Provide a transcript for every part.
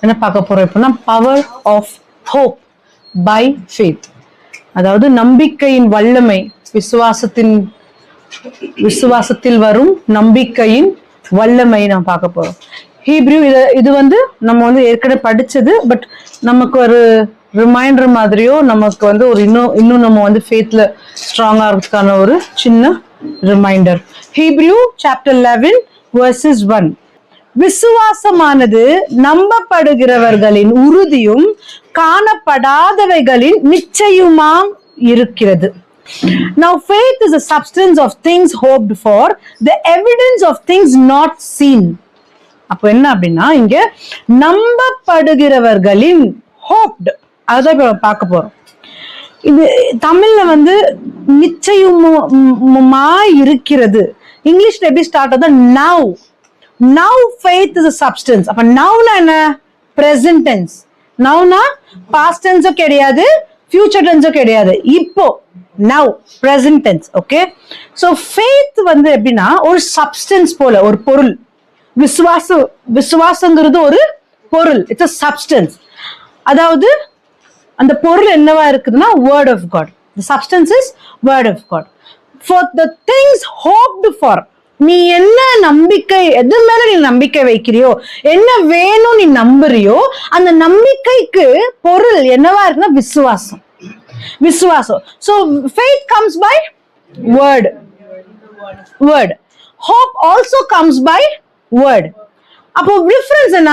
என்ன பார்க்க போறோம் இப்பனா power of hope by faith. அதாவது நம்பிக்கையின் வல்லமை, விசுவாசத்தில் வரும் நம்பிக்கையின் வல்லமை நாம் பார்க்க போறோம். ஹீப்ரூ இது நம்ம ஏற்கனவே படிச்சது. பட் நமக்கு ஒரு ரிமைண்டர் மாதிரியோ, நமக்கு ஒரு இன்னும் நம்ம ஃபேத்ல ஸ்ட்ராங்கா இருக்கிறதுக்கான ஒரு சின்ன ரிமைண்டர். Hebrew chapter 11 versus 1. விசுவாசமானது நம்பப்படுகிறவர்களின் உறுதியும் காணப்படாதவைகளின் நிச்சயமாம் இருக்கிறது. Now faith is a substance of things hoped for, the evidence of things not seen. அப்ப என்ன அப்படின்னா, இங்க நம்பப்படுகிறவர்களின் hoped அதான் இப்ப பார்க்க போறோம். இது தமிழ்ல நிச்சயமா இருக்கிறது. இங்கிலீஷ்ல எப்படி ஸ்டார்ட் ஆகுது? Now faith is a substance. அப்ப nowனா என்ன? present tense. nowனா past tense கிடையாது, future tense கிடையாது. இப்போ now present tense. okay, so faith எப்படின்னா ஒரு substance போல, ஒரு பொருள். விசுவாசங்கிறது ஒரு பொருள். it's a substance. அதாவது அந்த பொருள் என்னவா இருக்குதுன்னா word of God. the substance is word of God. for the things hoped for, நீ என்ன நம்பிக்கை, எது மேல நீ நம்பிக்கை வைக்கிறியோ, என்ன வேணும் நீ நம்புறியோ, அந்த நம்பிக்கைக்கு பொருள் என்னவா இருக்குன்னா விசுவாசம். So faith comes by word. Hope also comes by word. அப்போ டிஃபரன்ஸ் என்ன?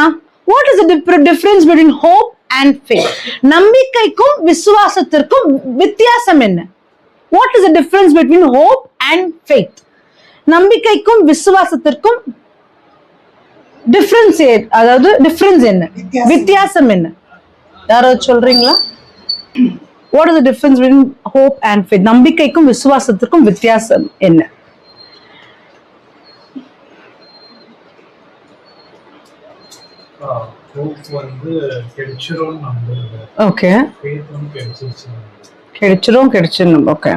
what is the difference between hope and faith? நம்பிக்கைக்கும் விசுவாசத்திற்கும் வித்தியாசம் என்ன? what is the difference between hope and faith? நம்பிக்கைக்கும் விசுவாசத்திற்கும் டிஃபரன்ஸ் என்ன, வித்தியாசம் என்ன? யாராவது சொல்றீங்களா? what is the difference between hope and faith? நம்பிக்கைக்கும் விசுவாசத்திற்கும் வித்தியாசம் என்ன? ஓகே, கிடைச்சிரும். Okay,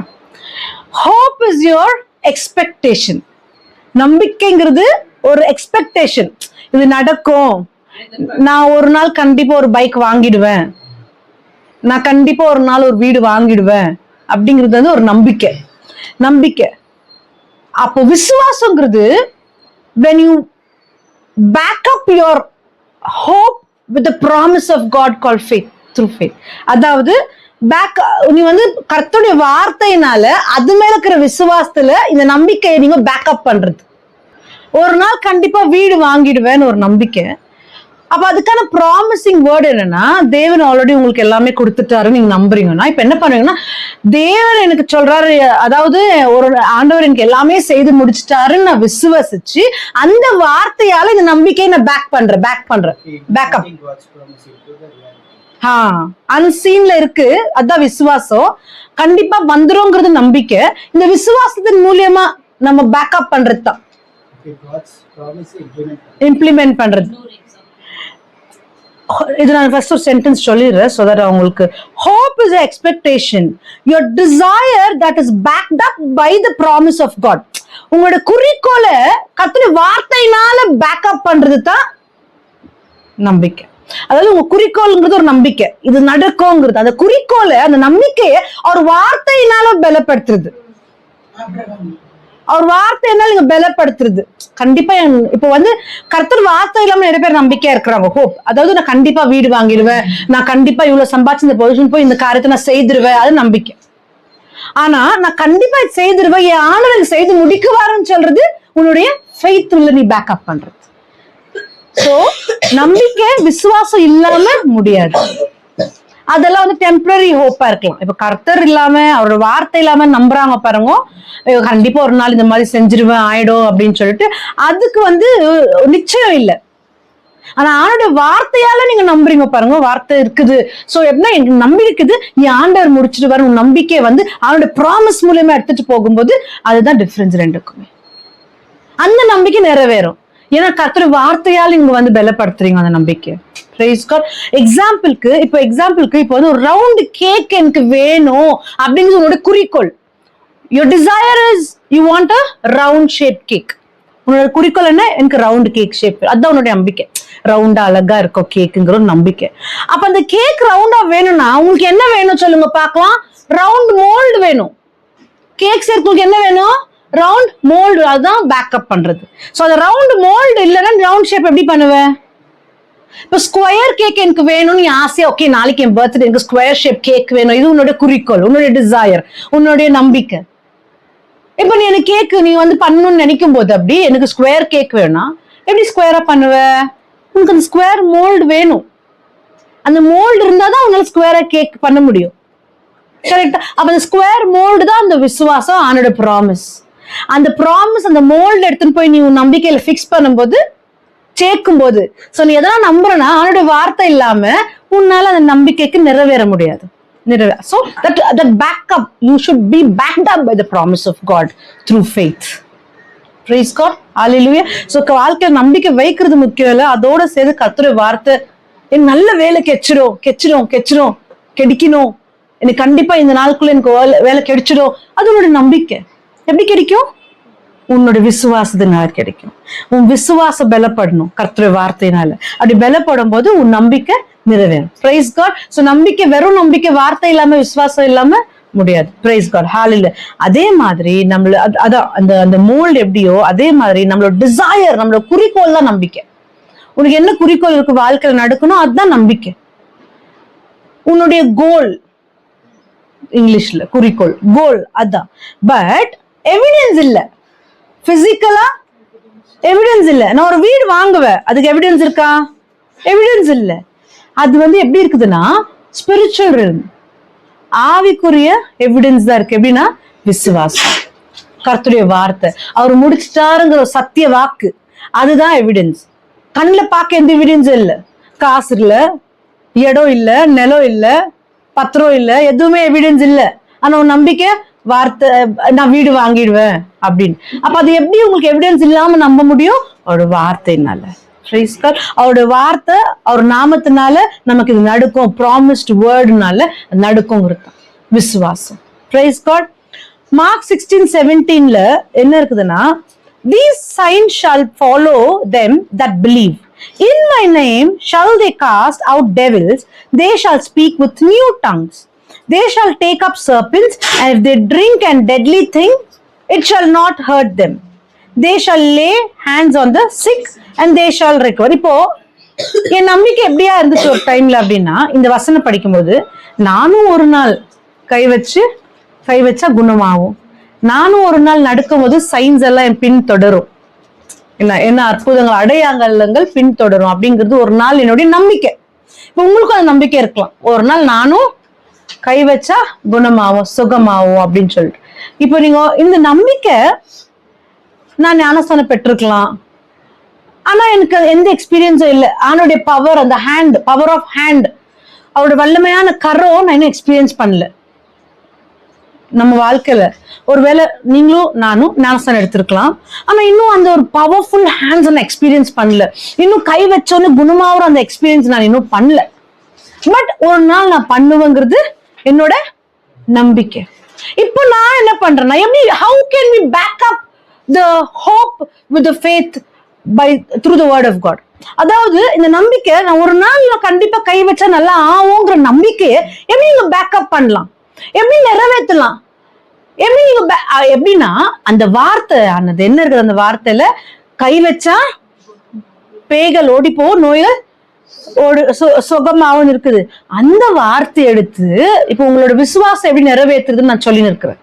hope is your expectation. நம்பிக்கைங்கிறது ஒரு எக்ஸ்பெக்டேஷன். இது நடக்கும், நான் ஒரு நாள் கண்டிப்பா ஒரு பைக் வாங்கிடுவேன், நான் கண்டிப்பா ஒரு நாள் ஒரு வீடு வாங்கிடுவேன் அப்படிங்கிறது ஒரு நம்பிக்கை. அப்போ விசுவாசங்கிறது when you back up your hope with the promise of God called faith, through faith. அதாவது நீ கர்த்தருடைய வார்த்தையினால அது மேல இருக்கிற விசுவாசத்துல இந்த நம்பிக்கையை நீங்க பேக்கப் பண்றது. ஒரு நாள் கண்டிப்பா வீடு வாங்கிடுவேன்னு ஒரு நம்பிக்கை. அப்ப அதுக்கான ப்ராமிசிங் வேர்டு என்னன்னா, தேவன் ஆல்ரெடி உங்களுக்கு எல்லாமே கொடுத்துட்டாருன்னு நீங்க நம்புறீங்கன்னா, இப்ப என்ன பண்ணுவீங்கன்னா, தேவன் எனக்கு சொல்றாரு, அதாவது ஒரு ஆண்டவர் எனக்கு எல்லாமே செய்து முடிச்சுட்டாருன்னு நான் விசுவாசிச்சு அந்த வார்த்தையால இந்த நம்பிக்கையை நான் பேக்கப். அன்சீன்ல இருக்கு, அதான் விசுவாசம். கண்டிப்பா வந்துருங்கிறது நம்பிக்கை. இந்த விசுவாசத்தின் மூலியமா நம்ம பேக்கப் பண்றது தான் இம்ப்ளிமெண்ட் பண்றது. இது நான் ஃபர்ஸ்ட் ஒரு சென்டென்ஸ் சொல்லிடுறேன் so that உங்களுக்கு hope is an expectation, your desire that is backed up by the promise of God. உங்களோட குறிக்கோளை கர்த்தருடைய வார்த்தையினால பேக்கப் பண்றது தான் நம்பிக்கை. அதாவது உங்க குறிக்கோள்ங்கிறது ஒரு நம்பிக்கை, இது நடக்கும்ங்கிறது. அந்த குறிக்கோளை, அந்த நம்பிக்கையை அவர் வார்த்தையினால பலப்படுத்துறது. அவர் வார்த்தையினால நீங்க பலப்படுத்துறது. கண்டிப்பா இப்ப கர்த்தர் வார்த்தை இல்லாம நிறைய பேர் நம்பிக்கையா இருக்கிறாங்க. ஹோப், அதாவது நான் கண்டிப்பா வீடு வாங்கிடுவேன், நான் கண்டிப்பா இவ்வளவு சம்பாதிச்சு இந்த பொசிஷன் போய் இந்த காரியத்தை நான் செய்திருவேன், அது நம்பிக்கை. ஆனா நான் கண்டிப்பா செய்திருவேன், என் ஆண்டவர் செய்து முடிக்குவாருன்னு சொல்றது உன்னுடைய ஃபெய்த் உள்ள நீ பேக்கப் பண்றது. சோ நம்பிக்கை விசுவாசம் இல்லாம முடியாது. அதெல்லாம் டெம்பரரி ஹோப்பா இருக்கலாம். இப்ப கர்த்தர் இல்லாம, அவரோட வார்த்தை இல்லாம நம்புறாங்க பாருங்க, கண்டிப்பா ஒரு நாள் இந்த மாதிரி செஞ்சிருவேன் ஆயிடும் அப்படின்னு சொல்லிட்டு, அதுக்கு நிச்சயம் இல்லை. ஆனா அவனுடைய வார்த்தையால நீங்க நம்புறீங்க பாருங்க, வார்த்தை இருக்குது. சோ எப்படின்னா எனக்கு நம்பி இருக்குது, என் ஆண்டவர் முடிச்சுட்டு வர நம்பிக்கை அவனுடைய ப்ராமிஸ் மூலியமா எடுத்துட்டு போகும்போது அதுதான் டிஃபரன்ஸ் ரெண்டுக்குமே. அந்த நம்பிக்கை நிறைவேறும். ஏன்னா கர்த்தருடைய வார்த்தையால் நீங்க வந்து பலப்படுத்துறீங்க அந்த நம்பிக்கை. Praise God. எக்ஸாம்பிளுக்கு இப்போ வந்து ஒரு ரவுண்ட் கேக் எனக்கு வேணும் அப்படிங்கிறது உன்னோட குறிக்கோள். Your desire is you want a round shaped cake. உன்னோட குறிக்கோள் என்ன? எனக்கு ரவுண்ட் கேக் ஷேப். அதுதான் உன்னுடைய நம்பிக்கை. ரவுண்டா அழகா இருக்கும் கேக்குங்கிற ஒரு நம்பிக்கை. அப்ப அந்த கேக் ரவுண்டா வேணும்னா உங்களுக்கு என்ன வேணும் சொல்லுங்க பார்க்கலாம். ரவுண்ட் மோல்டு வேணும். கேக் சேர்க்கு என்ன வேணும்? Round mould. அதுதான் பேக்கப் பண்றது. ஸோ அந்த ரவுண்ட் மோல்டு இல்லைன்னா ரவுண்ட் ஷேப் எப்படி பண்ணுவேன்? இப்போ ஸ்கொயர் கேக் எனக்கு வேணும்னு ஆசையா, ஓகே நாளைக்கு என் பர்த்டே எனக்கு ஸ்கொயர் ஷேப் கேக் வேணும், இது உன்னோட குறிக்கோள், உன்னுடைய டிசையர், உன்னுடைய நம்பிக்கை. இப்ப நீ எனக்கு கேக் நீ வந்து பண்ணணும்னு நினைக்கும் போது அப்படி எனக்கு ஸ்கொயர் கேக் வேணும்னா எப்படி ஸ்கொயரா பண்ணுவ? உனக்கு அந்த ஸ்கொயர் மோல்டு வேணும். அந்த மோல்டு இருந்தாதான் உன்னால ஸ்கொயரா கேக் பண்ண முடியும். கரெக்டா? அப்ப அந்த ஸ்கொயர் மோல்டு தான் அந்த விசுவாசம், ஆனோட ப்ராமிஸ். அந்த ப்ராமிஸ் அந்த மோல்டு எடுத்துன்னு போய் நீ உன் நம்பிக்கையில பிக்ஸ் பண்ணும்போது, சேர்க்கும் போது, சோ நீ எதனா நம்புறனா அவனுடைய வார்த்தை இல்லாம உன்னால அந்த நம்பிக்கைக்கு நிறைவேற முடியாது. So that backup, you should be backed up by the promise of God through faith. Praise God. Hallelujah. So வாழ்க்கையில நம்பிக்கை வைக்கிறது முக்கியம் இல்ல, அதோட சேர்த்து கர்த்தருடைய வார்த்தை எனக்கு நல்ல வேலை கிடைக்கணும், எனக்கு கண்டிப்பா இந்த நாளுக்குள்ள எனக்கு வேலை கிடைச்சிடும், அது உன்னோட நம்பிக்கை. எப்படி கிடைக்கும்? உன்னோட விசுவாசத்தினால கிடைக்கும். உன் விசுவாசம் பலப்படணும் கர்த்தருடைய வார்த்தையினால. அப்படி பலப்படும் போது உன் நம்பிக்கை நிறைவேறும். Price God. சோ நம்பிக்கை வெறும் நம்பிக்கை வார்த்தை இல்லாம விசுவாசம் இல்லாம முடியாது. Praise God. ஹalleluya. அதே மாதிரி நம்மள அதான் அந்த மோல்ட் எப்படியோ அதே மாதிரி நம்மளோட டிசையர், நம்மளோட குறிக்கோள் தான் நம்பிக்கை. உனக்கு என்ன குறிக்கோள் இருக்கு வாழ்க்கையில நடக்கணும், அதுதான் நம்பிக்கை. உன்னுடைய கோல், இங்கிலீஷ்ல குறிக்கோள், கோல் அதான். பட் எவிடன்ஸ் இல்ல, பிசிக்கலா எவிடன்ஸ் இல்ல. நான் ஒரு வீடு வாங்குவேன், அதுக்கு எவிடன்ஸ் இருக்கா? எவிடன்ஸ் இல்ல. அது வந்து எப்படி இருக்குதுன்னா ஸ்பிரிச்சுவல் ரெல்ம், ஆவிக்குரிய எவிடன்ஸ் தான் இருக்கு. எப்படின்னா விசுவாசம், கர்த்தருடைய வார்த்தை, அவர் முடிச்சிட்டாருங்கிற சத்திய வாக்கு, அதுதான் எவிடன்ஸ். கண்ணில் பார்க்க எந்த எவிடன்ஸ் இல்லை. காசு இல்ல, இடம் இல்ல, நிலம் இல்ல, பத்திரம் இல்ல, எதுவுமே எவிடன்ஸ் இல்ல. ஆனா உன் நம்பிக்கை வார்த்தை, நான் வீடு வாங்கிடுவேன் அப்படின்னு. அப்ப அது எப்படி உங்களுக்கு எவிடன்ஸ் இல்லாம நம்ப முடியும்? அவரோட வார்த்தைனால. அவருடைய வார்த்தை, அவர் நாமத்தினால நமக்கு இது நடக்கும், ப்ராமிஸ்ட் வேர்டுனால நடக்கும் விசுவாசம். Price God. மார்க் 16:17 என்ன இருக்குதுன்னா, these signs shall follow them that believe. In my name shall they cast out devils, they shall speak with new tongues, they shall take up serpents, and if they drink and deadly thing, it shall not hurt them. They shall lay hands on the sick and they shall recover. இப்போ என் நம்பிக்கை எப்படியா இருந்துச்சு ஒரு டைம்ல அப்படின்னா, இந்த வசனம் படிக்கும்போது நானும் ஒரு நாள் கை வச்சா குணமாகும், நானும் ஒரு நாள் நடக்கும் போது சைன்ஸ் எல்லாம் என் பின் தொடரும், என்ன அற்புதங்கள் அடையாளங்கள் பின் தொடரும் அப்படிங்கிறது ஒரு நாள் என்னுடைய நம்பிக்கை. இப்போ உங்களுக்கும் அந்த நம்பிக்கை இருக்கலாம், ஒரு நாள் நானும் கை வச்சா குணமாகும், சுகமாகும் அப்படின்னு சொல்லிட்டு. இப்போ நீங்க இந்த நம்பிக்கை, நான் ஞானஸ்தானம் பெற்றிருக்கலாம், ஆனா எனக்கு எந்த எக்ஸ்பீரியன்ஸும் இல்லை. அவனுடைய பவர், அந்த ஹேண்ட், பவர் ஆஃப் ஹேண்ட், அவருடைய வல்லமையான கரம் நான் இன்னும் எக்ஸ்பீரியன்ஸ் பண்ணல நம்ம வாழ்க்கையில. ஒருவேளை நீங்களும் நானும் ஞானஸ்தானம் எடுத்திருக்கலாம், ஆனா இன்னும் அந்த ஒரு பவர்ஃபுல் ஹேண்ட்ஸ் நான் எக்ஸ்பீரியன்ஸ் பண்ணல. இன்னும் கை வச்சோன்னு குணமாகிற அந்த எக்ஸ்பீரியன்ஸ் நான் இன்னும் பண்ணல. பட் ஒரு நாள் நான் பண்ணுவேங்கிறது என்னோட நம்பிக்கை. இப்போ நான் என்ன பண்றேன்னா, எப்படி, how can we back up the hope with the faith through the word of God? அதாவது இந்த நம்பிக்கை, நான் ஒரு நாள் நான் கண்டிப்பா கை வச்சா நல்லா ஆகுங்கிற நம்பிக்கையை எப்படி நீங்க பேக்கப் பண்ணலாம், எப்படி நிறைவேற்றலாம், எப்படி நீங்க எப்படின்னா அந்த வார்த்தை ஆனது என்ன இருக்குது, அந்த வார்த்தையில கை வச்சா பேய்கள் ஓடிப்போ, நோய்கள் சுகமாவும் இருக்குது. அந்த வார்த்தை எடுத்து இப்ப உங்களோட விசுவாசம் எப்படி நிறைவேற்றுறதுன்னு நான் சொல்லி இருக்கிறேன்.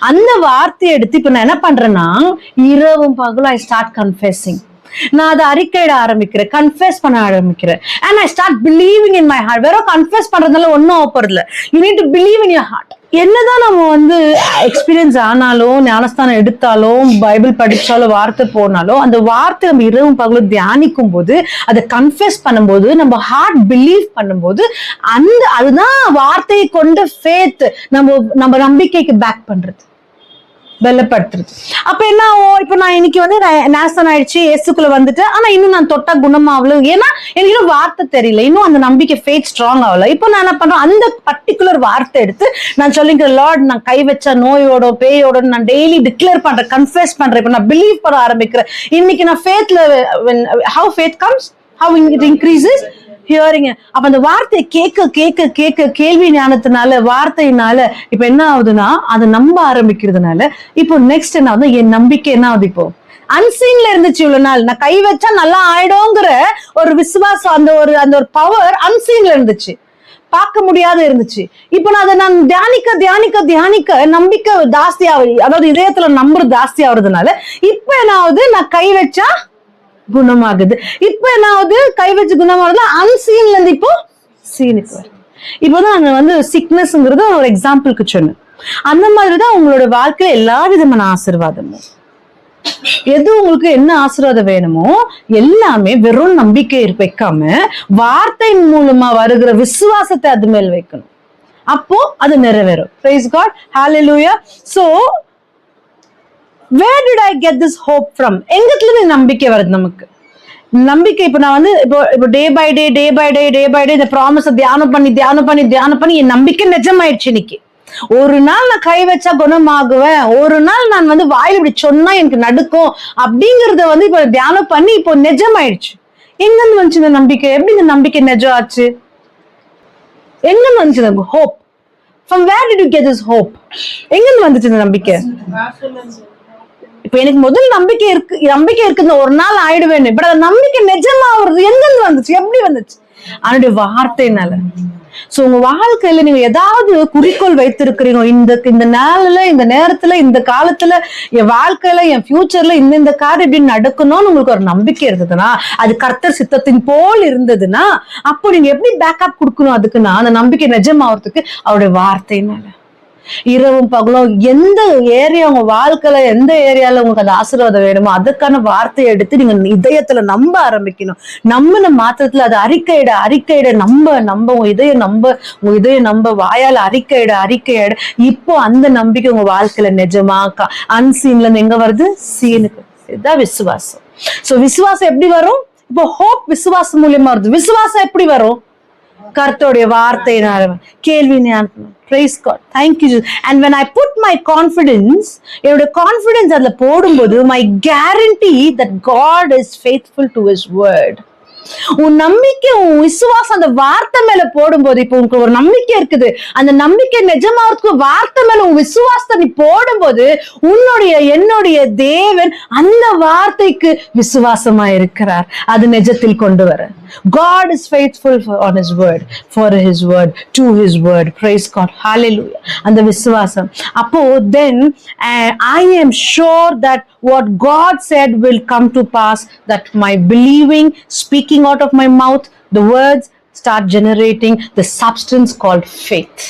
அந்த வார்த்தையை எடுத்து இப்ப நான் என்ன பண்றேன்னா, இரவும் பகலும் ஐ ஸ்டார்ட் கன்ஃபெஸிங். நான் அதை அறிக்கையிட ஆரம்பிக்கிறேன், கன்ஃபெஸ் பண்ண ஆரம்பிக்கிறேன். And I start believing in my heart. வேற கன்ஃபெஸ் பண்றதுனால ஒன்னும் ஆப்பறதில்ல. You need to believe in your heart. என்னதான் நம்ம வந்து எக்ஸ்பீரியன்ஸ் ஆனாலும், ஞானஸ்தானம் எடுத்தாலும், பைபிள் படிச்சாலும், வார்த்தை போனாலும், அந்த வார்த்தை நம்ம இரவும் பகலும் தியானிக்கும் போது, அதை கன்ஃபெஸ் பண்ணும்போது, நம்ம ஹார்ட் பிலீவ் பண்ணும்போது, அதுதான் வார்த்தையை கொண்டு ஃபேத், நம்ம நம்பிக்கைக்கு பேக் பண்றது. பலப்படுத்துறது. அப்ப என்ன ஆகும், இப்ப நான் இன்னைக்கு வந்து நேசன் ஆயிடுச்சு, இயேசுக்குள்ள வந்துட்டு, ஆனா இன்னும் நான் தொட்டா குணமாவல, ஏன்னா எனக்கு இன்னும் வார்த்தை தெரியல, இன்னும் அந்த நம்பிக்கை ஃபெய்த் ஸ்ட்ராங் ஆகல. இப்போ நான் என்ன பண்றேன், அந்த பர்டிகுலர் வார்த்தை எடுத்து நான் சொல்லிக்கிறேன், லார்ட் நான் கை வச்ச நோயோட பேயோட நான் டெய்லி டிக்ளேர் பண்றேன், கன்ஃபெஸ் பண்றேன், இப்ப நான் பிலீவ் பண்ண ஆரம்பிக்கிறேன். இன்னைக்கு நான் ஃபெய்த்ல, how faith comes, how it increases hearing. அப்ப அந்த வார்த்தையை கேட்க கேட்க கேட்க கேள்வி ஞானத்தினால, வார்த்தையினால இப்ப என்ன ஆகுதுன்னா அதை நம்ப ஆரம்பிக்கிறதுனால இப்போ நெக்ஸ்ட் என்ன ஆகுது, என் நம்பிக்கை என்ன ஆகுது, இப்போ அன்சீன்ல இருந்துச்சு இவ்வளவு நாள், நான் கை வச்சா நல்லா ஆயிடும்ங்கிற ஒரு விசுவாசம், அந்த ஒரு பவர் அன்சீன்ல இருந்துச்சு, பார்க்க முடியாத இருந்துச்சு. இப்ப நான் அதை நான் தியானிக்க தியானிக்க தியானிக்க நம்பிக்கை ஜாஸ்தி ஆகுது, அதாவது இதயத்துல நம்புறது ஜாஸ்தி ஆகுறதுனால இப்ப என்ன ஆகுது, நான் கை வச்சா குணமாகுது. இப்ப என்னாவது கை வச்சு குணமாகுது, அன்சீன்ல இருந்து இப்போ சீனுக்கு வருது. இப்போதான் அங்க வந்து சிக்னஸ்ங்கிறது ஒரு எக்ஸாம்பிளுக்கு சொன்னேன். அந்த மாதிரிதான் உங்களோட வாழ்க்கையில எல்லா விதமான ஆசீர்வாதமும், எது உங்களுக்கு என்ன ஆசீர்வாதம் வேணுமோ எல்லாமே வெறும் நம்பிக்கை வைக்காம வார்த்தையின் மூலமா வருகிற விசுவாசத்தை அது மேல் வைக்கணும். அப்போ அது நிறைவேறும். Praise God, hallelujah. So where did I get this hope from? எங்கத்துல இருந்து நம்பிக்கை வருது நமக்கு? நம்பிக்கை இப்ப நான் வந்து இப்போ டே பை டே இந்த ப்ராமிஸ தியானம் பண்ணி என் நம்பிக்கை நிஜமாயிடுச்சு. இன்னைக்கு ஒரு நாள் நான் கை வச்சா குணமாகுவேன், ஒரு நாள் நான் வந்து வாயில இப்படி சொன்னா எனக்கு நடுக்கும் அப்படிங்கறத வந்து இப்ப தியானம் பண்ணி இப்போ நிஜமாயிடுச்சு. எங்கிருந்து வந்துச்சு இந்த நம்பிக்கை? எப்படி இந்த நம்பிக்கை நிஜம் ஆச்சு? எங்கிருந்து வந்துச்சு இந்த hope? From where did you get this hope? எங்கிருந்து வந்துச்சு இந்த நம்பிக்கை? இப்ப எனக்கு முதல் நம்பிக்கை இருக்குன்னு ஒரு நாள் ஆயிடுவேன், பட் அந்த நம்பிக்கை நிஜமாவது எங்கிருந்து வந்துச்சு, எப்படி வந்துச்சு? அவனுடைய வார்த்தையினால. சோ உங்க வாழ்க்கையில நீங்க ஏதாவது குறிக்கோள் வைத்திருக்கிறீங்க, இந்த நாள்ல, இந்த நேரத்துல, இந்த காலத்துல, என் வாழ்க்கையில, என் ஃபியூச்சர்ல இந்த காரியம் இப்படி நடக்கணும்னு உங்களுக்கு ஒரு நம்பிக்கை இருந்ததுன்னா, அது கர்த்தர் சித்தத்தின் போல் இருந்ததுன்னா, அப்போ நீங்க எப்படி பேக்கப் கொடுக்கணும் அதுக்குன்னா, அந்த நம்பிக்கை நிஜமாவதுக்கு அவருடைய வார்த்தையினால. இரவும் பகலும் எந்த ஏரியா உங்க வாழ்க்கையில, எந்த ஏரியால உங்களுக்கு அந்த ஆசீர்வாதம் வேணுமோ அதுக்கான வார்த்தையை எடுத்து நீங்க இதயத்துல நம்ப ஆரம்பிக்கணும். நம்பின மாத்திரத்துல அது அறிக்கையிட நம்ப உங்க இதயம் நம்ப வாயால அறிக்கையிட இப்போ அந்த நம்பிக்கை உங்க வாழ்க்கையில நிஜமா அன்சீன்ல இருந்து எங்க வருது, சீனுக்கு. இதுதான் விசுவாசம். சோ விசுவாசம் எப்படி வரும்? இப்போ ஹோப் விசுவாசம் மூலியமா வருது. விசுவாசம் எப்படி வரும்? கர்த்தருடைய வார்த்தையினால, கேள்வி ஞானம். Praise God, thank you. And when I put my confidence, என்னோட கான்ஃபிடன்ஸ் அதுல போடும்போது, my guarantee that God is faithful to his word. உன் நம்பிக்கை, உன் விசுவாசம் அந்த வார்த்தை மேல போடும்போது, இப்போ உனக்கு ஒரு நம்பிக்கை இருக்குது, அந்த நம்பிக்கை நிஜமாவதுக்கு வார்த்தை மேல உன் விசுவாசத்தை நீ போடும்போது, என்னுடைய தேவன் அந்த வார்த்தைக்கு விசுவாசமா இருக்கிறார், அது நிஜத்தில் கொண்டு வர. God is faithful on his word, for his word, to his word. Praise God, hallelujah. அந்த விசுவாசம். அப்போ then I am sure that what God said will come to pass, that my believing, speaking out of my mouth, the words start generating the substance called faith.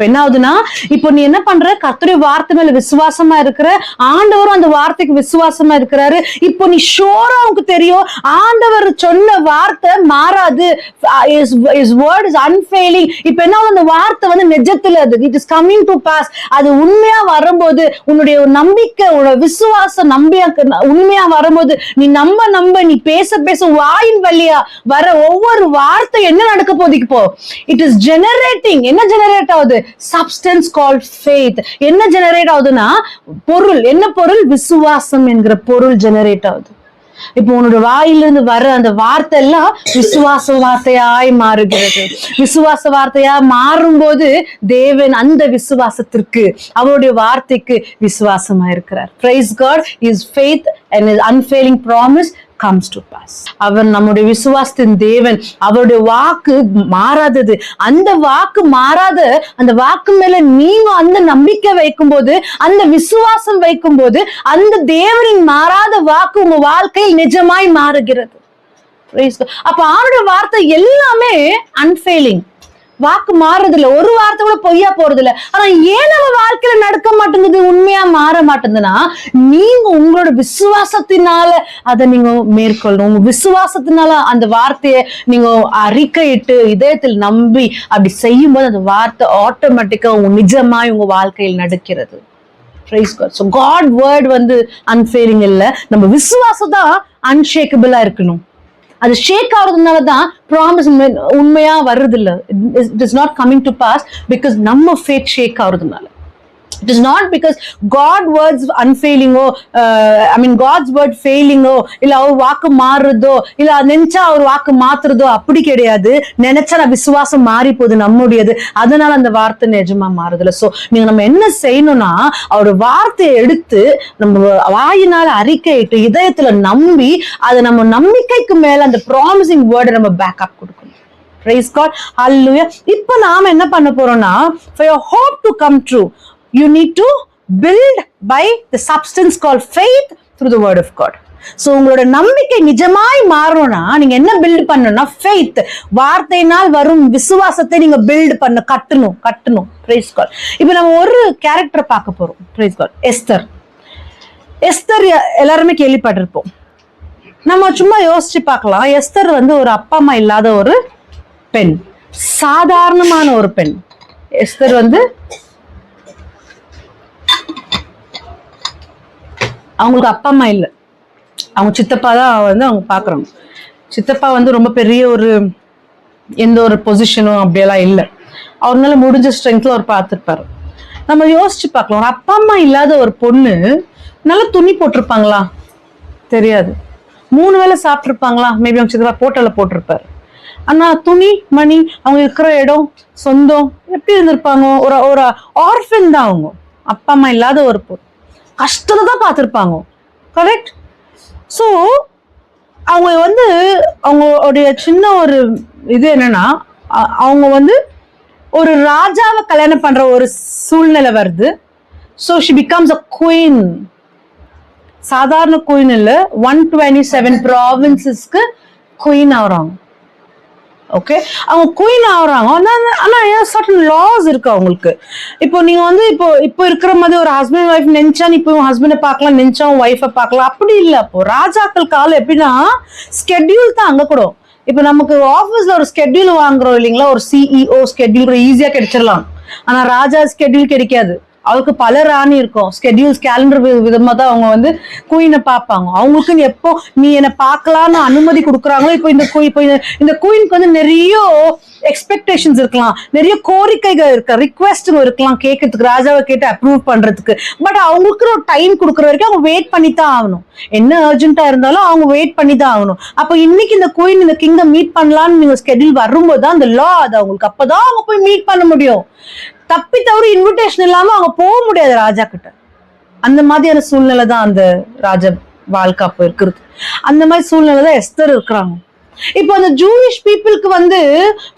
என்ன ஆகுதுன்னா, இப்போ நீ என்ன பண்ற, கர்த்தருடைய வார்த்தை மேல விசுவாசமா இருக்கிற, ஆண்டவரும் அந்த வார்த்தைக்கு விசுவாசமா இருக்கிறாரு. இப்போ நீ ஷோரா உனக்கு தெரியும், ஆண்டவர் சொன்ன வார்த்தை மாறாது, his word is unfailing. இப்போ என்ன அந்த வார்த்தை வந்து நிஜத்துல it is coming to pass. அது உண்மையா வரும்போது, உன்னுடைய நம்பிக்கை, உன்னோட விசுவாசம் உண்மையா வரும்போது, நீ நம்ப நீ பேச வாயின் வழியா வர ஒவ்வொரு வார்த்தை என்ன நடக்க போகுது? இப்போ it is generating. என்ன ஜெனரேட் ஆகுது? Substance called faith. என்ன ஜெனரேட் ஆகுதுன்னா, பொருள். என்ன பொருள்? விசுவாசம் என்கிற பொருள் ஜெனரேட் ஆகுது. இப்போ உன்னோட வாயிலிருந்து வர அந்த வார்த்தை எல்லாம் விசுவாச வார்த்தையாய் மாறுகிறது. விசுவாச வார்த்தையா மாறும்போது தேவன் அந்த விசுவாசத்திற்கு, அவருடைய வார்த்தைக்கு விசுவாசமா இருக்கிறார். Praise God, his faith and his unfailing promise comes to pass. அவர் நம்முடைய விசுவாசத்தின் தேவன். அவருடைய வாக்கு மாறாதது. அந்த வாக்கு மாறாத அந்த வாக்கு மேல நீங்க அந்த நம்பிக்கை வைக்கும்போது, அந்த விசுவாசம் வைக்கும்போது, அந்த தேவனின் மாறாத வாக்கு உங்க வாழ்க்கையில் நிஜமாய் மாறுகிறது. அப்ப அவருடைய வார்த்தை எல்லாமே அன்ஃபெயிலிங். வாக்கு மாறுறது இல்ல, ஒரு வார்த்தை கூட பொய்யா போறது இல்ல. ஆனா ஏன் நம்ம வாழ்க்கையில நடக்க மாட்டேங்குது, உண்மையா மாற மாட்டேங்குதுன்னா, நீங்க உங்களோட விசுவாசத்தினால அதை நீங்க மேற்கொள்ளணும். உங்க விசுவாசத்தினால அந்த வார்த்தையை நீங்க அறிக்கையிட்டு இதயத்தில் நம்பி அப்படி செய்யும் போது அந்த வார்த்தை ஆட்டோமேட்டிக்கா உங்க நிஜமாய் உங்க வாழ்க்கையில் நடக்கிறது. Praise God. So God word வந்து unfailing இல்ல, நம்ம விசுவாசம் தான் அன்ஷேக்கபிளா இருக்கணும். அது ஷேக் ஆகுறதுனால தான் ப்ராமிஸ் உண்மையா வர்றது இல்ல. It is not coming to pass because நம்ம ஃபேத் ஷேக் ஆகுறதுனால. It is not because God words unfailing God's word failing இல்ல அவர் வாக்கு மாறுறதோ இல்ல நினைச்சா அவர் வாக்கு மாத்துறதோ அப்படி கிடையாது. நினைச்சா விசுவாசம் மாறி போகுது நம்முடையது, அதனால அந்த வார்த்தை நிஜமா மாறுதுல. சோ நம்ம என்ன செய்யணும்னா அவரோட வார்த்தையை எடுத்து நம்ம வாயினால அறிக்கையிட்டு இதயத்துல நம்பி அதை நம்ம நம்பிக்கைக்கு மேல அந்த ப்ராமிசிங் வேர்டை நம்ம பேக்கப் கொடுக்கணும். Praise God. Hallelujah. இப்போ நாம என்ன பண்ண போறோம்னா for your hope to come true you need to build by the substance called faith through the word of God. So உங்களோட நம்பிக்கை நிஜமாய் மாறணும்னா நீங்க என்ன பில்ட் பண்ணணும்னா faith, வார்த்தையினால் வரும் விசுவாசத்தை நீங்க பில்ட் பண்ண கட்டணும். Praise God. இப்போ நம்ம ஒரு கேரக்டர் பார்க்க போறோம். Praise God. எஸ்தர் எல்லாருமே கேள்விப்பட்டிருப்போம். நம்ம சும்மா யோசிச்சு பார்க்கலாம். எஸ்தர் வந்து ஒரு அப்பா அம்மா இல்லாத ஒரு பெண், சாதாரணமான ஒரு பெண். எஸ்தர் வந்து அவங்களுக்கு அப்பா அம்மா இல்லை, அவங்க சித்தப்பா தான் வந்து அவங்க பாக்குறாங்க. சித்தப்பா வந்து ரொம்ப பெரிய ஒரு எந்த ஒரு பொசிஷனும் அப்படியெல்லாம் இல்லை. அவர்னால முடிஞ்ச ஸ்ட்ரென்த்ல அவர் பார்த்துருப்பாரு. நம்ம யோசிச்சு பார்க்கலாம், ஒரு அப்பா அம்மா இல்லாத ஒரு பொண்ணு நல்ல துணி போட்டிருப்பாங்களா? தெரியாது. 3 வேளை சாப்பிட்டுருப்பாங்களா? மேபி அவங்க சித்தப்பா போட்டல போட்டிருப்பாரு. ஆனா துணி மணி அவங்க இருக்கிற இடம் சொந்தம் எப்படி இருந்திருப்பாங்க? ஒரு ஆர்ஃபன் தான் அவங்க, அப்பா அம்மா இல்லாத ஒரு பொண்ணு. கஷ்டத்தை தான் பார்த்துருப்பாங்க. கரெக்ட். ஸோ அவங்க வந்து அவங்களுடைய சின்ன ஒரு இது என்னன்னா அவங்க வந்து ஒரு ராஜாவை கல்யாணம் பண்ற ஒரு சூழ்நிலை வருது. So she becomes a queen. சாதாரண குயின் இல்லை, 127 ப்ராவின்சஸ்க்கு குயின் ஆகுறாங்க. ஓகே, அவங்க குயின் ஆகுறாங்க. ஆனா சர்டன் லாஸ் இருக்கு அவங்களுக்கு. இப்போ நீங்க வந்து இப்போ இருக்கிற மாதிரி ஒரு ஹஸ்பண்ட் ஒய்ஃப் நினைச்சா இப்போ ஹஸ்பண்டை பார்க்கலாம், நினைச்சா ஒய்ஃபை பார்க்கலாம், அப்படி இல்லை. அப்போ ராஜாக்கள் காலம் எப்படின்னா ஸ்கெட்யூல் தான் அங்க கூட. இப்போ நமக்கு ஆஃபீஸ்ல ஒரு ஸ்கெட்யூல் வாங்குறோம் இல்லைங்களா, ஒரு சிஇஓ ஸ்கெட்யூல் ஈஸியா கிடைச்சிடலாம். ஆனா ராஜா ஸ்கெட்யூல் கிடைக்காது. அவளுக்கு பல ராணி இருக்கும். ஸ்கெட்யூல்ஸ் கேலண்டர் விதமா தான் அவங்க வந்து குயினை பார்ப்பாங்க. அவங்களுக்குன்னு எப்போ நீ என்னை பார்க்கலான்னு அனுமதி கொடுக்குறாங்களோ, இப்போ இந்த குயினுக்கு வந்து நிறைய எக்ஸ்பெக்டேஷன்ஸ் இருக்கலாம், நிறைய கோரிக்கைகள் இருக்க, ரிக்வெஸ்ட்டும் இருக்கலாம் கேட்கறதுக்கு, ராஜாவை கேட்டு அப்ரூவ் பண்றதுக்கு. பட் அவங்களுக்கு ஒரு டைம் கொடுக்குற வரைக்கும் அவங்க வெயிட் பண்ணி தான் ஆகணும். என்ன அர்ஜென்ட்டா இருந்தாலும் அவங்க வெயிட் பண்ணி தான் ஆகணும். அப்போ இன்னைக்கு இந்த குயின் இந்த கிங்டம் மீட் பண்ணலான்னு நீங்க ஸ்கெட்யூல் வரும்போது தான் அந்த லா அது அவங்களுக்கு, அப்பதான் அவங்க போய் மீட் பண்ண முடியும். தப்பி தவறு இன்விடேஷன் இல்லாம அவங்க போக முடியாது ராஜா கிட்ட. அந்த மாதிரியான சூழ்நிலை தான் அந்த ராஜ வாழ்க்கை அப்போ இருக்கிறது. அந்த மாதிரி சூழ்நிலை தான் எஸ்தர் இருக்கிறாங்க. இப்போ அந்த ஜூயிஷ் பீப்புளுக்கு வந்து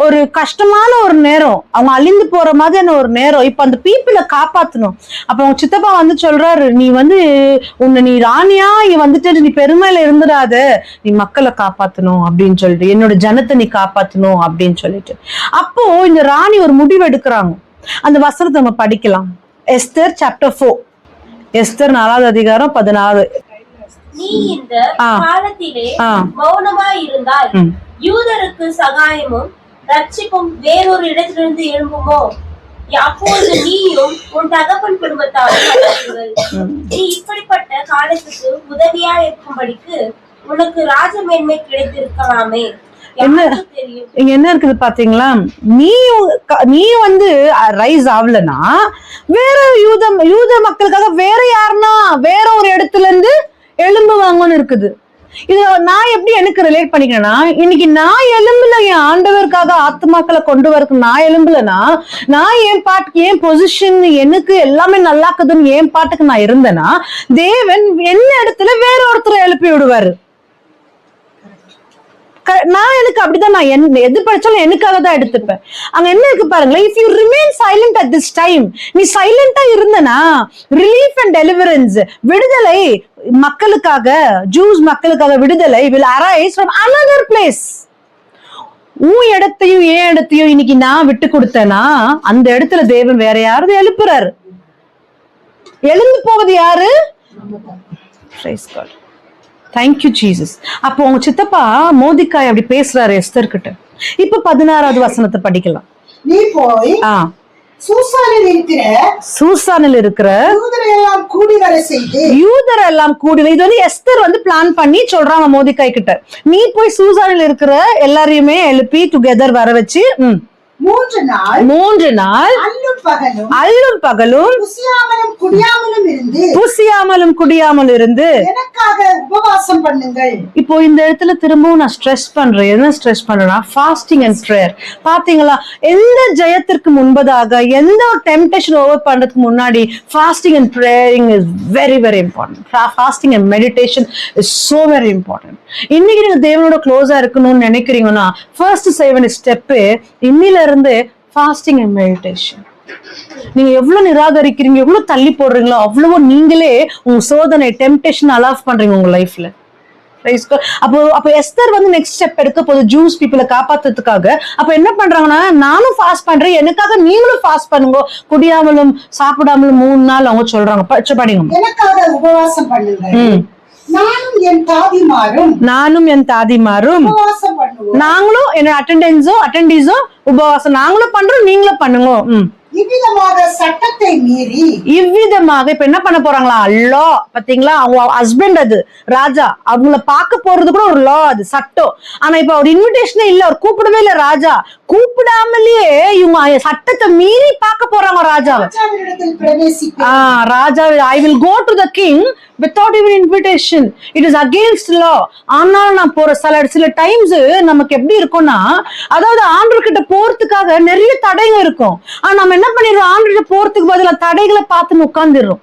ஒரு கஷ்டமான ஒரு நேரம், அவங்க அழிந்து போற மாதிரியான ஒரு நேரம். இப்ப அந்த பீப்புளை காப்பாத்தணும். அப்ப அவங்க சித்தப்பா வந்து சொல்றாரு, நீ வந்து நீ ராணியா வந்துட்டு நீ பெருமையில இருந்துடாத, நீ மக்களை காப்பாத்தணும் அப்படின்னு சொல்லிட்டு, என்னோட ஜனத்தை நீ காப்பாத்தணும் அப்படின்னு சொல்லிட்டு. அப்போ இந்த ராணி ஒரு முடிவு எடுக்கிறாங்க. அந்த வசனத்தை நம்ம படிக்கலாம். எஸ்தர் சாப்டர் 4, எஸ்தர் 4வது அதிகாரம் 14. நீ இந்த காலத்திலே மௌனமாய் இருந்தால் யூதருக்கு சகாயமும் ரட்சிப்பும் வேறொரு இடத்திலிருந்து எழும்புமோ? அப்பொழுது நீயும் உன் தகப்பன் குடும்பத்தாரும் நீ இப்படிப்பட்ட காலத்துக்கு உதவியா இருக்கும்படிக்கு உனக்கு ராஜமேன்மை கிடைத்திருக்கலாமே. என்ன இருக்குது பாத்தீங்களா? நீ வந்து ரைஸ் ஆகலன்னா வேற யூத மக்களுக்காக வேற யாருன்னா வேற ஒரு இடத்துல இருந்து எழும்புவாங்கன்னு இருக்குது. இது நான் எப்படி எனக்கு ரிலேட் பண்ணிக்கிறேன்னா, இன்னைக்கு நான் எலும்புல என் ஆண்டவருக்காக ஆத்மாக்களை கொண்டு வரக்கு நான் எலும்புலன்னா, நான் என் பாட்டுக்கு என் பொசிஷன் எனக்கு எல்லாமே நல்லாக்குதுன்னு என் பாட்டுக்கு நான் இருந்தேன்னா, தேவன் என்ன இடத்துல வேற ஒருத்தர் எழுப்பி விடுவாரு. நான் எனக்கு அப்படிதான், நான் எது படிச்சாலும் எனக்காக தான் எடுத்துப்பேன். அங்க என்ன இருக்கு பாருங்களேன், if you remain silent at this time, நீ சைலண்டா இருந்தனா ரிலீஃப் அண்ட் டெலிவரன்ஸ், விடுதலை மக்களுக்காக, ஜூஸ் மக்களுக்காக விடுதலை will arise from another place. உன் இடத்தையும் என் இடத்தையும் இன்னைக்கு நான் விட்டு கொடுத்தேன்னா அந்த இடத்துல தேவன் வேற யாரும் எழுப்புறாரு. எழுந்து போவது யாரு? Praise God. Thank you Jesus. அப்போ உங்க சித்தப்பா மோதிக்காய் அப்படி பேசுறாரு எஸ்தர் கிட்ட. இப்ப 16வது வசனத்தை படிக்கலாம். நீ போய் சூசானில் இருக்கிற யூதரெல்லாம் கூடி வர, இது வந்து எஸ்தர் வந்து பிளான் பண்ணி சொல்றாங்க மோதிகாய் கிட்ட, நீ போய் சூசானில் இருக்கிற எல்லாரையுமே எழுப்பி டுகெதர் வர வச்சு 3 நாள் அல்லும் பகலும் புசியாமலும் குடியாமலும் இருந்து எனக்காக உபவாசம் பண்ணுங்கள். இப்போ இந்த இடத்துல திரும்பவும் நான் ஸ்ட்ரெஸ் பண்றேன். என்ன ஸ்ட்ரெஸ் பண்றேன்னா ஃபாஸ்டிங் அண்ட் ப்ரேயர். பாத்தீங்களா, எந்த ஜெயத்திற்கு முன்பதாக, எந்த ஒரு டெம்டேஷன் ஓவர் பண்றதுக்கு முன்னாடி fasting and praying is very very important. Fasting and meditation is so very important. இன்னைக்கு நீங்க தேவனோட க்ளோஸா இருக்கணும்னு நினைக்கிறீங்கன்னா ஃபர்ஸ்ட் செய்ய வேண்டிய ஸ்டெப்பு இன்னில இருந்து ஃபாஸ்டிங் அண்ட் மெடிடேஷன். நீங்க எவ்வளவு நிராகரிக்கிறீங்க, எவ்வளவு தள்ளி போடுறீங்களோ அவ்வளவோ நீங்களே உங்க சோதனை டெம்டேஷன் அலாவ் பண்றீங்க உங்க லைஃப்ல. அப்போ எஸ்தர் வந்து நெக்ஸ்ட் ஸ்டெப் எடுக்க போது ஜூஸ் பீப்புளை காப்பாத்துறதுக்காக. அப்ப என்ன பண்றாங்கன்னா, நானும் ஃபாஸ்ட் பண்றேன், எனக்காக நீங்களும் ஃபாஸ்ட் பண்ணுங்க, குடியாமலும் சாப்பிடாமலும் 3 நாள் அவங்க சொல்றாங்க. படிங்க. எனக்காக உபவாசம் பண்ணுங்க. நானும் என் தாதிமாரும் நாங்களும் என்னோட அட்டெண்டீஸோ உபவாசம் நாங்களும் பண்றோம், நீங்களும் பண்ணுங்க. இவ்விதமாக சட்டத்தை மீறி, இவ்விதமாக இப்ப என்ன பண்ண போறாங்களா, லா. பாத்தீங்களா, அவங்க ஹஸ்பண்ட் அது ராஜா, அவங்கள பார்க்க போறது கூட ஒரு லா, அது சட்டம். ஆனா இப்ப அவர் இன்விடேஷனே இல்ல, அவர் கூப்பிடவே இல்ல. ராஜா கூப்பிடாமலேயே இவங்க சட்டத்தை மீறி பார்க்க போறாங்க ராஜாவை. ராஜா, I will go to the king without even invitation. It is against law. ஆனால் நான் போற சில டைம்ஸ் நமக்கு எப்படி இருக்கும்னா, அதாவது ஆண்டவர்கிட்ட போறதுக்காக நிறைய தடைங்க இருக்கும். ஆனா நம்ம என்ன பண்ணிடுறோம், ஆண்டவர்கிட்ட போறதுக்கு பதிலா தடைகளை பார்த்து உட்கார்ந்துடுறோம்.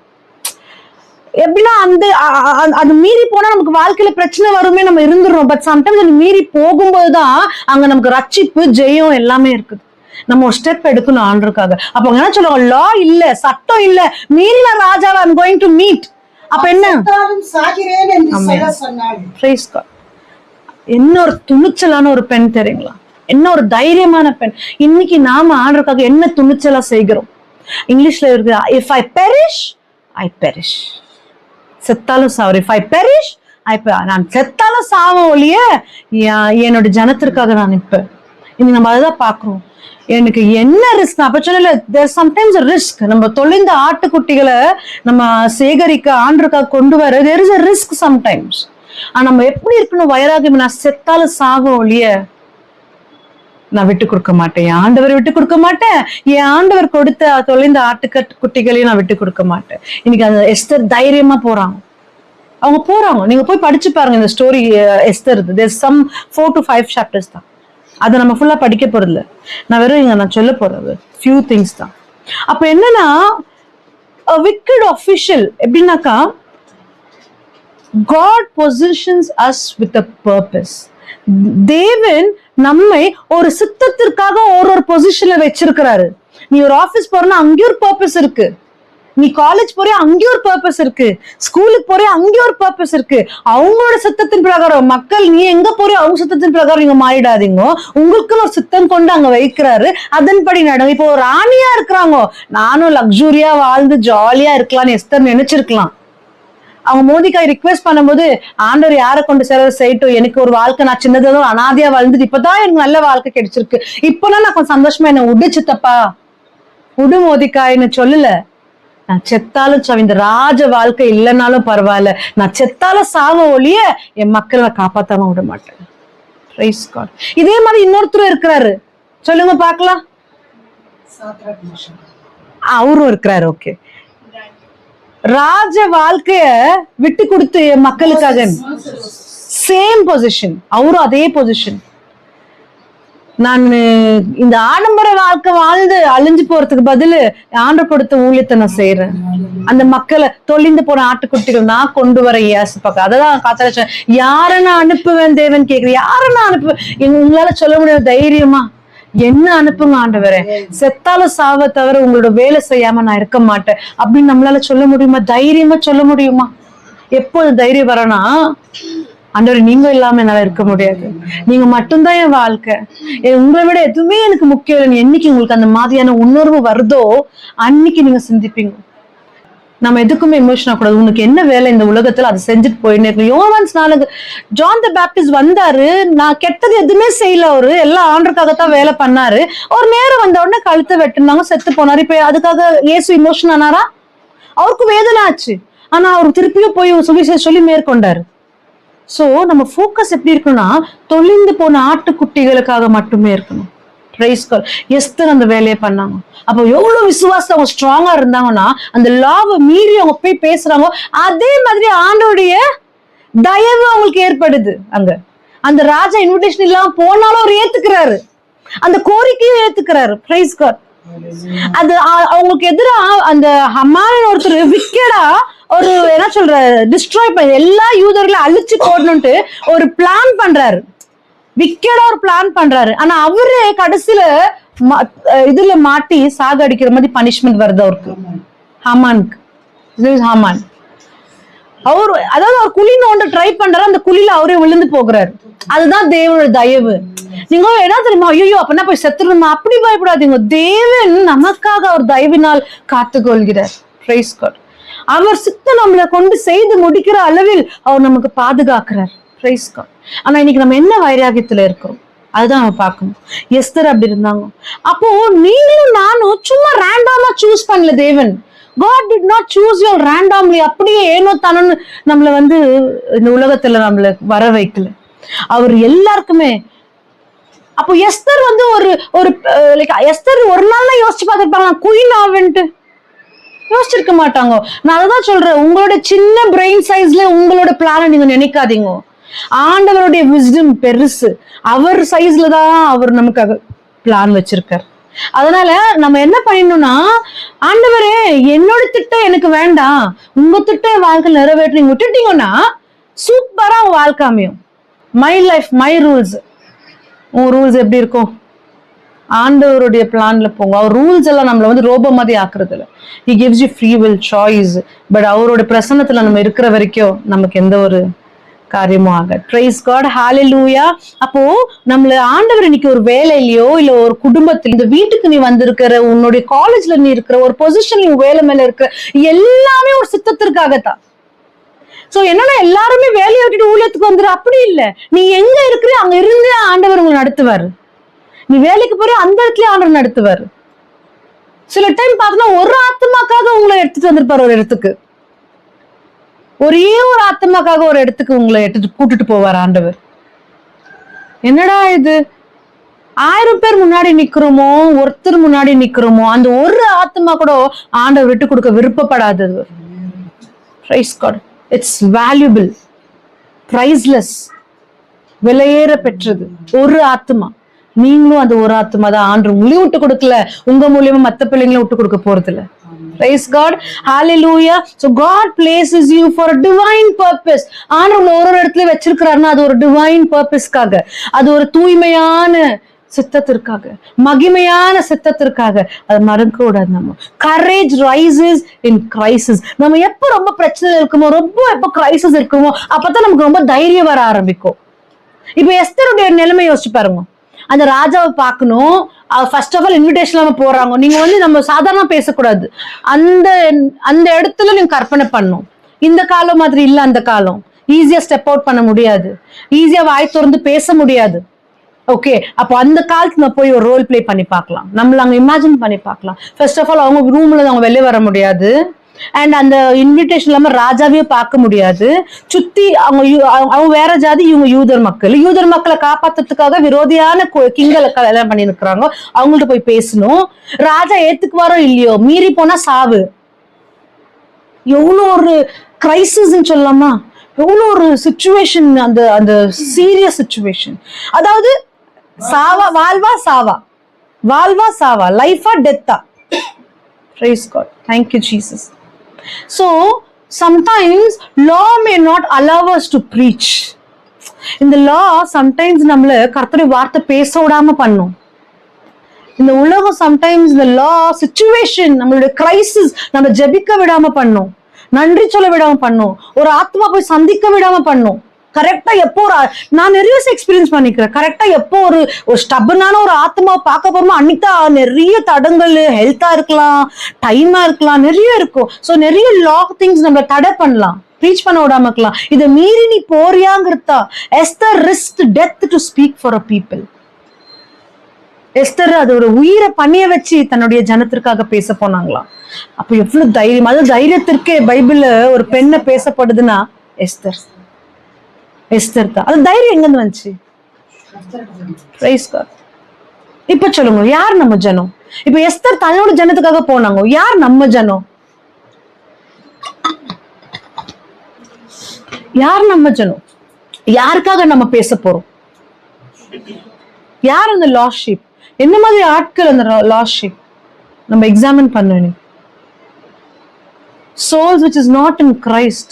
எப்படின்னா அது மீறி போனா நமக்கு வாழ்க்கையில பிரச்சனை வருமே நம்ம இருந்துடுறோம். பட் சம்டைம்ஸ் அது மீறி போகும்போதுதான் அங்க நமக்கு ரட்சிப்பு, ஜெயம் எல்லாமே இருக்குது. நம்ம ஒரு ஸ்டெப் எடுக்கணும் ஆண்டவருக்காக. அப்ப என்ன சொல்லுவாங்க, லா இல்ல, சட்டம் இல்ல, மீறி நான் ராஜாவை I'm going to meet. அப்ப என்ன, என்ன ஒரு துணிச்சலான ஒரு பெண் தெரியுங்களா, என்ன ஒரு தைரியமான பெண். இன்னைக்கு நாம ஆண்டவருக்காக என்ன துணிச்சலா செய்கிறோம். இங்கிலீஷ்ல இருக்கு, if I perish I perish. செத்தாலும் சாவரி, if I perish நான் செத்தாலும் சாவம் ஒழிய என்னோட ஜனத்திற்காக நான் நிற்பேன். இன்னைக்கு நம்ம அதுதான் பாக்குறோம். எனக்கு என்ன ரிஸ்க், அப்ப சொன்னல, there's sometimes a risk. நம்ம தொலைந்த ஆட்டுக்குட்டிகளை நம்ம சேகரிக்க ஆண்டவருக்காக கொண்டு வர there is a risk sometimes. ஆனா நம்ம எப்படி இருக்கணும், வைராகியம். நான் செத்தாலும் சாகும் ஒழிய நான் விட்டு கொடுக்க மாட்டேன், என் ஆண்டவரை விட்டு கொடுக்க மாட்டேன், என் ஆண்டவர் கொடுத்த தொலைந்த ஆட்டுக்குட்டிகளையும் நான் விட்டு கொடுக்க மாட்டேன். இன்னைக்கு அந்த எஸ்தர் தைரியமா போறாங்க, அவங்க போறாங்க. நீங்க போய் படிச்சு பாருங்க இந்த story Esther. there's some 4 to 5 chapters தான். அதை நம்ம ஃபுல்லா படிக்க போறது. நான் வெறும் இங்க நான் சொல்ல போறது few things தான். அப்ப என்னன்னா, a wicked official எப்படின்னாக்கா, God positions us with a purpose. தேவன் நம்மை ஒரு சித்தத்திற்காக ஒரு பொசிஷன்ல வச்சிருக்கிறாரு. நீ ஒரு ஆபீஸ் போறனா அங்கேயும் ஒரு பர்பஸ் இருக்கு, நீ காலேஜ் போறியா அங்கேயும் ஒரு பர்பஸ் இருக்கு, ஸ்கூலுக்கு போறியா அங்கேயும் ஒரு பர்பஸ் இருக்கு. அவங்களோட சித்தத்தின் பிரகாரம் மக்கள், நீ எங்க போறியோ அவங்க சித்தத்தின் பிரகாரம் நீங்க மாறிடாதீங்க. உங்களுக்குன்னு ஒரு சித்தம் கொண்டு அங்க வைக்கிறாரு, அதன்படி நடங்க. இப்போ ஒரு ராணியா இருக்கிறாங்க, நானும் லக்ஸூரியா வாழ்ந்து ஜாலியா இருக்கலாம்னு எஸ்தர் நினைச்சிருக்கலாம். அவங்க மோதிகாய் ரிக்வெஸ்ட் பண்ணும்போது, ஆண்டவர் யாரை கொண்டு செய்யட்டும், எனக்கு ஒரு வாழ்க்கை, நான் சின்னதும் அனாதையா வாழ்ந்துட்டு இப்பதான் எனக்கு நல்ல வாழ்க்கை கிடைச்சிருக்கு, இப்பதான் நான் கொஞ்சம் சந்தோஷமா என்ன உடுச்சு தப்பா உடு மோதிகாய்னு சொல்லல. நான் செத்தாலும் இந்த ராஜ வாழ்க்கை இல்லைன்னாலும் பரவாயில்ல, நான் செத்தாலும் சாவ ஒழிய என் மக்களை காப்பாத்தாம விட மாட்டேன். Praise God. இதே மாதிரி இன்னொருத்தரும் இருக்கிறாரு, சொல்லுங்க பாக்கலாம். அவரும் இருக்கிறாரு. ஓகே, ராஜ வாழ்க்கைய விட்டு கொடுத்து மக்களுக்காக சேம் பொசிஷன், அவரும் அதே பொசிஷன். நான் இந்த ஆடம்பர வாழ்க்கை வாழ்ந்து அழிஞ்சு போறதுக்கு பதிலு ஆண்டவர் கொடுத்த ஊழியத்தை நான் செய்யறேன். அந்த மக்களை தொலைந்து போன ஆட்டுக்குட்டிகள் நான் கொண்டு வர ஏசப்பாக்க. அததான் காத்தால யார நான் அனுப்புவேன் தேவன் கேக்குறேன், யார நான் அனுப்புவேன். உங்களால சொல்ல முடியாது தைரியமா, என்ன அனுப்புங்க ஆண்டவரே, செத்தாலும் சாவ தவிர உங்களோட வேலை செய்யாம நான் இருக்க மாட்டேன் அப்படின்னு நம்மளால சொல்ல முடியுமா? தைரியமா சொல்ல முடியுமா? எப்போது தைரியம் வரனா, ஆண்டவரே நீங்க இல்லாம என்னால இருக்க முடியாது, நீங்க மட்டும்தான் என் வாழ்க்கை, உங்களை விட எதுவுமே எனக்கு முக்கியம் இல்லை. என்னைக்கு உங்களுக்கு அந்த மாதிரியான உணர்வு வருதோ அன்னைக்கு நீங்க சிந்திப்பீங்க. நம்ம எதுக்குமே எமோஷன் ஆகக்கூடாது. உனக்கு என்ன வேலை இந்த உலகத்துல அதை செஞ்சுட்டு போயின்னு இருக்கு. யோவான்ஸ் 4 ஜான் த பேப்டிஸ்ட் வந்தாரு, நான் கெட்டது எதுவுமே செய்யல, அவரு எல்லாம் ஆண்டருக்காகத்தான் வேலை பண்ணாரு. ஒரு நேரம் வந்த உடனே கழுத்தை வெட்டினாங்க, செத்து போனாரு. இப்ப அதுக்காக இயேசு இமோஷன் ஆனாரா? அவருக்கு வேதனை ஆச்சு. ஆனா அவர் திருப்பியும் போய் சுவிசேஷம் சொல்லி மேற்கொண்டாரு. சோ நம்ம ஃபோக்கஸ் எப்படி இருக்கணும்னா தொலைந்து போன ஆட்டுக்குட்டிகளுக்காக மட்டுமே இருக்கணும். எஸ்தர் அந்த வேலையை பண்ணாங்க. அப்போ எவ்வளவு விசுவாசம் அவங்க ஸ்ட்ராங்கா இருந்தாங்கன்னா அந்த லாவை மீறி அவங்க போய் பேசுறாங்க. அதே மாதிரி ஆண்டோடைய தயவு அவங்களுக்கு ஏற்படுது. அங்க அந்த ராஜா இன்விடேஷன் இல்லாம போனாலும் அவர் ஏத்துக்கிறாரு, அந்த கோரிக்கையும் ஏத்துக்கிறாரு. Price God. அது அவங்களுக்கு எதிராக அந்த ஹமான் ஒருத்தர் விக்கெடா ஒரு என்ன சொல்ற டிஸ்ட்ராய் பண்ண எல்லா யூதர்களையும் அழிச்சு போடணும்ட்டு ஒரு பிளான் பண்றாரு, விக்கெடா ஒரு பிளான் பண்றாரு. ஆனா அவரு கடைசியில இதுல மாட்டி சாக அடிக்கிற மாதிரி பனிஷ்மெண்ட் வருது அவருக்கு, ஹமானுக்கு. ஹமான் அவரு அதாவது அவர் குழி நோண்ட ட்ரை பண்றாரு, அந்த குழியில அவரே விழுந்து போகிறாரு. அதுதான் தேவனோட தயவு. நீங்க என்ன தெரியுமா, ஐயோ அப்பனா போய் செத்துருமா, அப்படி பயப்படாதீங்க. தேவன் நமக்காக அவர் தயவினால் காத்துக்கொள்கிறார். Price God. அவர் சித்த நம்மளை கொண்டு செய்து முடிக்கிற அளவில் அவர் நமக்கு பாதுகாக்கிறார். Praise God. ஆனா இன்னைக்கு நம்ம என்ன வைராகியத்துல இருக்கோம் அதுதான் நம்ம பார்க்கணும். எஸ்தர் அப்படி இருந்தாங்க. அப்போ நீங்களும் நானும் சும்மா ரேண்டமா சூஸ் பண்ணல தேவன். God did not choose you randomly. அப்படியே ஏனோ தானோன்னு நம்மள இந்த உலகத்துல நம்மள வர வைக்கல. அவர் எல்லாருக்குமே. அப்போ எஸ்தர் ஒரு ஒரு எஸ்தர் ஒரு நாள் யோசிச்சு பார்த்திருப்பாங்க குயின் ஆவன்ட்டு, யோசிச்சிருக்க மாட்டாங்க. நான் அதான் சொல்றேன், உங்களோட சின்ன பிரெயின் சைஸ்ல உங்களோட பிளான நீங்க நினைக்காதீங்க. ஆண்டவருடைய விஸ்டம் பெருசு. அவர் சைஸ்ல தான் அவர் நமக்காக பிளான் வச்சிருக்கார். அதனால நம்ம என்ன பண்ணணும்னா, ஆண்டவரே என்னோட திட்டம் எனக்கு வேண்டாம், உங்க திட்டம் வாழ்க்கை நிறைவேற்றி நீங்க விட்டுட்டீங்கன்னா சூப்பரா உங்க வாழ்க்கை அமையும். My life my rules. உங்க ரூல்ஸ் எப்படி இருக்கும்? ஆண்டவருடைய பிளான்ல போங்க. அவர் ரூல்ஸ் எல்லாம் நம்மள ரோபோ மாதிரி ஆக்குறது இல்லை. He gives you free will choice. But அவரோட பிரசன்னத்துல நம்ம இருக்கிற வரைக்கும் நமக்கு எந்த ஒரு காரியமும் ஆக. Praise God. ஹalleluya. அப்போ நம்மள ஆண்டவர் இன்னைக்கு ஒரு வேலையிலயோ இல்ல ஒரு குடும்பத்துல, இந்த வீட்டுக்கு நீ வந்திருக்கிற, உன்னுடைய காலேஜ்ல நீ இருக்கிற, ஒரு பொசிஷன் நீ வேலை மேல இருக்கிற, எல்லாமே ஒரு சித்தத்திற்காகத்தான். சோ என்னன்னா எல்லாருமே வேலையை விட்டுட்டு ஊழியத்துக்கு வந்துரு அப்படி இல்ல. நீ எங்க இருக்கிற அங்க இருந்து ஆண்டவர் உங்களை நடத்துவாரு. நீ வேலைக்கு போற அந்த இடத்துல ஆண்டவர் நடத்துவாரு. சில டைம் பார்த்தோம்னா ஒரு ஆத்மாக்காக உங்களை எடுத்துட்டு வந்திருப்பாரு ஒரு இடத்துக்கு, ஒரே ஒரு ஆத்மாக்காக ஒரு இடத்துக்கு உங்களை கூட்டிட்டு போவார் ஆண்டவர். என்னடா இது, 1000 பேர் முன்னாடி நிக்கிறோமோ, ஒருத்தர் முன்னாடி நிக்கிறோமோ, அந்த ஒரு ஆத்மா கூட ஆண்டவர் விட்டு கொடுக்க விருப்பப்படாதது. Praise God. It's valuable, priceless, விலையேற பெற்றது ஒரு ஆத்மா. நீங்களும் அந்த ஒரு ஆத்மா தான். ஆண்டு உங்களையும் விட்டு கொடுக்கல, உங்க மூலியமா மத்த பிள்ளைங்களும் விட்டு கொடுக்க போறது இல்ல. Praise God. Hallelujah. So God places you for a divine purpose. ஆண்டவர் ஒரு இடத்துல வச்சிருக்கிறாருன்னா அது ஒரு divine purpose-க்காக, அது ஒரு தூய்மையான சித்தத்திற்காக, மகிமையான சித்தத்திற்காக. அது மறக்க கூடாது. நம்ம courage rises in crisis. நம்ம எப்ப ரொம்ப பிரச்சனை இருக்குமோ, ரொம்ப எப்ப crisis இருக்குமோ, அப்பதான் நமக்கு ரொம்ப தைரியம் வர ஆரம்பிக்கும். இப்ப எஸ்தருடைய நிலைமை யோசிச்சு பாருங்க. அந்த ராஜாவை பார்க்கணும், ஃபர்ஸ்ட் ஆஃப் ஆல் இன்விடேஷன் இல்லாம போறாங்க. நீங்க நம்ம சாதாரண பேசக்கூடாது, அந்த அந்த இடத்துல நீங்க கற்பனை பண்ணணும். இந்த காலம் மாதிரி இல்ல, அந்த காலம் ஈஸியா ஸ்டெப் அவுட் பண்ண முடியாது, ஈஸியா வாய் திறந்து பேச முடியாது. ஓகே, அப்போ அந்த காலத்துல நம்ம போய் ஒரு ரோல் பிளே பண்ணி பார்க்கலாம், நம்மள அங்க இமேஜின் பண்ணி பார்க்கலாம். ஃபர்ஸ்ட் ஆஃப் ஆல் அவங்க ரூம்ல அவங்க வெளியே வர முடியாது, அண்ட் அந்த இன்விடேஷன் இல்லாம ராஜாவே பார்க்க முடியாது. சுத்தி அவங்க வேற ஜாதி, இவங்க யூதர் மக்கள். யூதர் மக்களை காப்பாத்துறதுக்காக விரோதியான கிங்களை கல்யாணம் பண்ணி இருக்கிறாங்க. அவங்கள்ட்ட போய் பேசணும். ராஜா ஏத்துக்குவாரோ இல்லையோ, மீறி போனா சாவு. எவ்வளவு ஒரு கிரைசிஸ் சொல்லலாமா, எவ்வளவு ஒரு சிச்சுவேஷன், அந்த அந்த சீரியஸ் சிச்சுவேஷன். அதாவது சாவா வாழ்வா சாவா, வாழ்வா சாவா, லைஃபா டெத்தா. Praise God. Thank you, Jesus. So sometimes law may not allow us to preach. இந்த law sometimes நம்மள கர்த்தருடைய வார்த்தை பேச விடாம பண்ணும். இந்த உலகம் sometimes இந்த law situation, நம்மளுடைய crisis நம்ம ஜெபிக்க விடாம பண்ணும், நன்றி சொல்ல விடாம பண்ணும், ஒரு ஆத்மா போய் சந்திக்க விடாம பண்ணும். கரெக்டா எப்போ நான் நிறைய எக்ஸ்பீரியன்ஸ் பண்ணிக்கிறேன். கரெக்டா எப்போ ஒரு ஸ்டபனான ஒரு ஆத்மா பார்க்க போறோமோ அன்னைக்குதான் நிறைய தடங்கள், ஹெல்த்தா இருக்கலாம், டைமா இருக்கலாம், நிறைய இருக்கும். சோ நிறைய லாக் திங்ஸ் நம்ம தடை பண்ணலாம், ப்ரீச் பண்ண விடாம இருக்கலாம். இதை மீறி நீ போறியாங்கிறதா. Esther risk death to speak for a people. Esther அது ஒரு உயிரை பணிய வச்சு தன்னுடைய ஜனத்திற்காக பேச போனாங்களாம். அப்ப எவ்வளவு தைரியம்! அது தைரியத்திற்கே பைபிள்ல ஒரு பெண்ணை பேசப்படுதுன்னா எஸ்தர். எஸ்தர் தான். அது தைரியம் எங்க இருந்து வந்துச்சு? இப்ப சொல்லுங்க, யார் நம்ம ஜனம்? இப்ப எஸ்தர் தன்னோட ஜனத்துக்காக போனாங்க. யார் நம்ம ஜனம்? யார் நம்ம ஜனம்? யாருக்காக நம்ம பேச போறோம்? யார் அந்த லாஸ்ட் ஷீப்? என்ன மாதிரி ஆட்கள் அந்த லாஸ்ட் ஷீப்? நம்ம எக்ஸாமின் பண்ணணும். souls which is not in Christ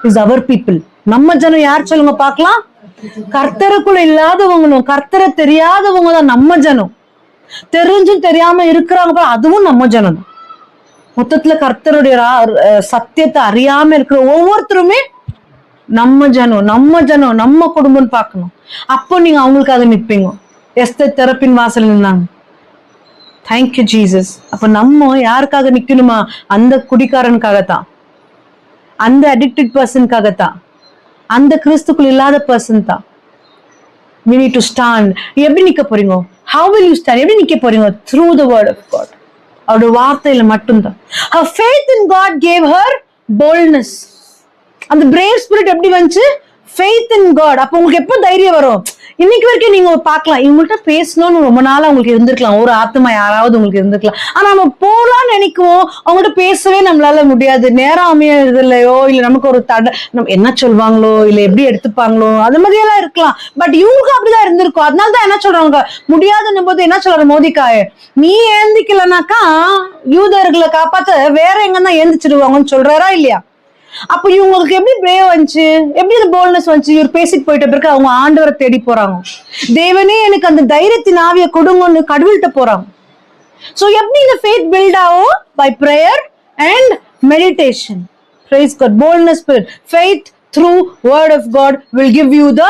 is our people. நம்ம ஜனம் யார் சொல்லுங்க பார்க்கலாம்? கர்த்தருக்குள்ள இல்லாதவங்களும் கர்த்தரை தெரியாதவங்க தான் நம்ம ஜனம். தெரிஞ்சும் தெரியாம இருக்கிறாங்க, அதுவும் நம்ம ஜனம் தான். மொத்தத்துல கர்த்தருடைய சத்தியத்தை அறியாம இருக்கிற ஒவ்வொருத்தருமே நம்ம ஜனம், நம்ம ஜனம், நம்ம குடும்பம் பார்க்கணும். அப்போ நீங்க அவங்களுக்காக நிற்பீங்க. எஸ்தர் திறப்பின் வாசல் நின்னாங்க. Thank you Jesus. அப்ப நம்ம யாருக்காக நிக்கணுமா? அந்த குடிக்காரனுக்காகத்தான், அந்த அடிக்டட் பர்சனுக்காகத்தான், அந்த கிறிஸ்துக்குள் இல்லாத பர்சன் தான். we need to stand. எப்படி நிக்க போறீங்க? how will you stand? எப்படி நிக்க போறீங்க? through the word of God. அவருடைய வார்த்தையில மட்டும்தான். her faith in God gave her boldness. அந்த brave spirit எப்படி வந்துச்சு? faith in God. அப்ப உங்களுக்கு எப்ப தைரியம் வரும்? இன்னைக்கு வரைக்கும் நீங்க பார்க்கலாம், இவங்கள்ட்ட பேசணும்னு ரொம்ப நாளா உங்களுக்கு இருந்திருக்கலாம், ஒரு ஆத்மா யாராவது உங்களுக்கு இருந்திருக்கலாம். ஆனா நம்ம போலான்னு நினைக்குவோம், அவங்கள்ட்ட பேசவே நம்மளால முடியாது. நேரம் அமையறது இல்லையோ, இல்ல நமக்கு ஒரு நம்ம என்ன சொல்வாங்களோ, இல்ல எப்படி எடுத்துப்பாங்களோ, அது மாதிரி எல்லாம் இருக்கலாம். பட் இவங்களுக்கு அப்படிதான் இருந்திருக்கும். அதனாலதான் என்ன சொல்றாங்க, முடியாதுன்னும் போது என்ன சொல்றாரு மோதிக்காய, நீ ஏந்திக்கலனாக்கா யூதர்களை காப்பாத்த வேற எங்கன்னா ஏந்திச்சிடுவாங்கன்னு சொல்றாரா இல்லையா? அப்ப இவங்களுக்கு எப்படி பிரேவ் வந்துச்சு, எப்படி அந்த போல்ட்னஸ் வந்துச்சு? இவர் பேசிட்டு போயிட்ட பிறகு அவங்க ஆண்டவரை தேடி போறாங்க. தேவனே எனக்கு அந்த தைரியத்தின் ஆவியை கொடுங்கன்னு கடவுள்கிட்ட போறாங்க. சோ எப்படி இந்த ஃபெய்த் பில்ட் ஆகும்? By prayer and meditation. Praise God. Boldness build. Faith through word of God will give you the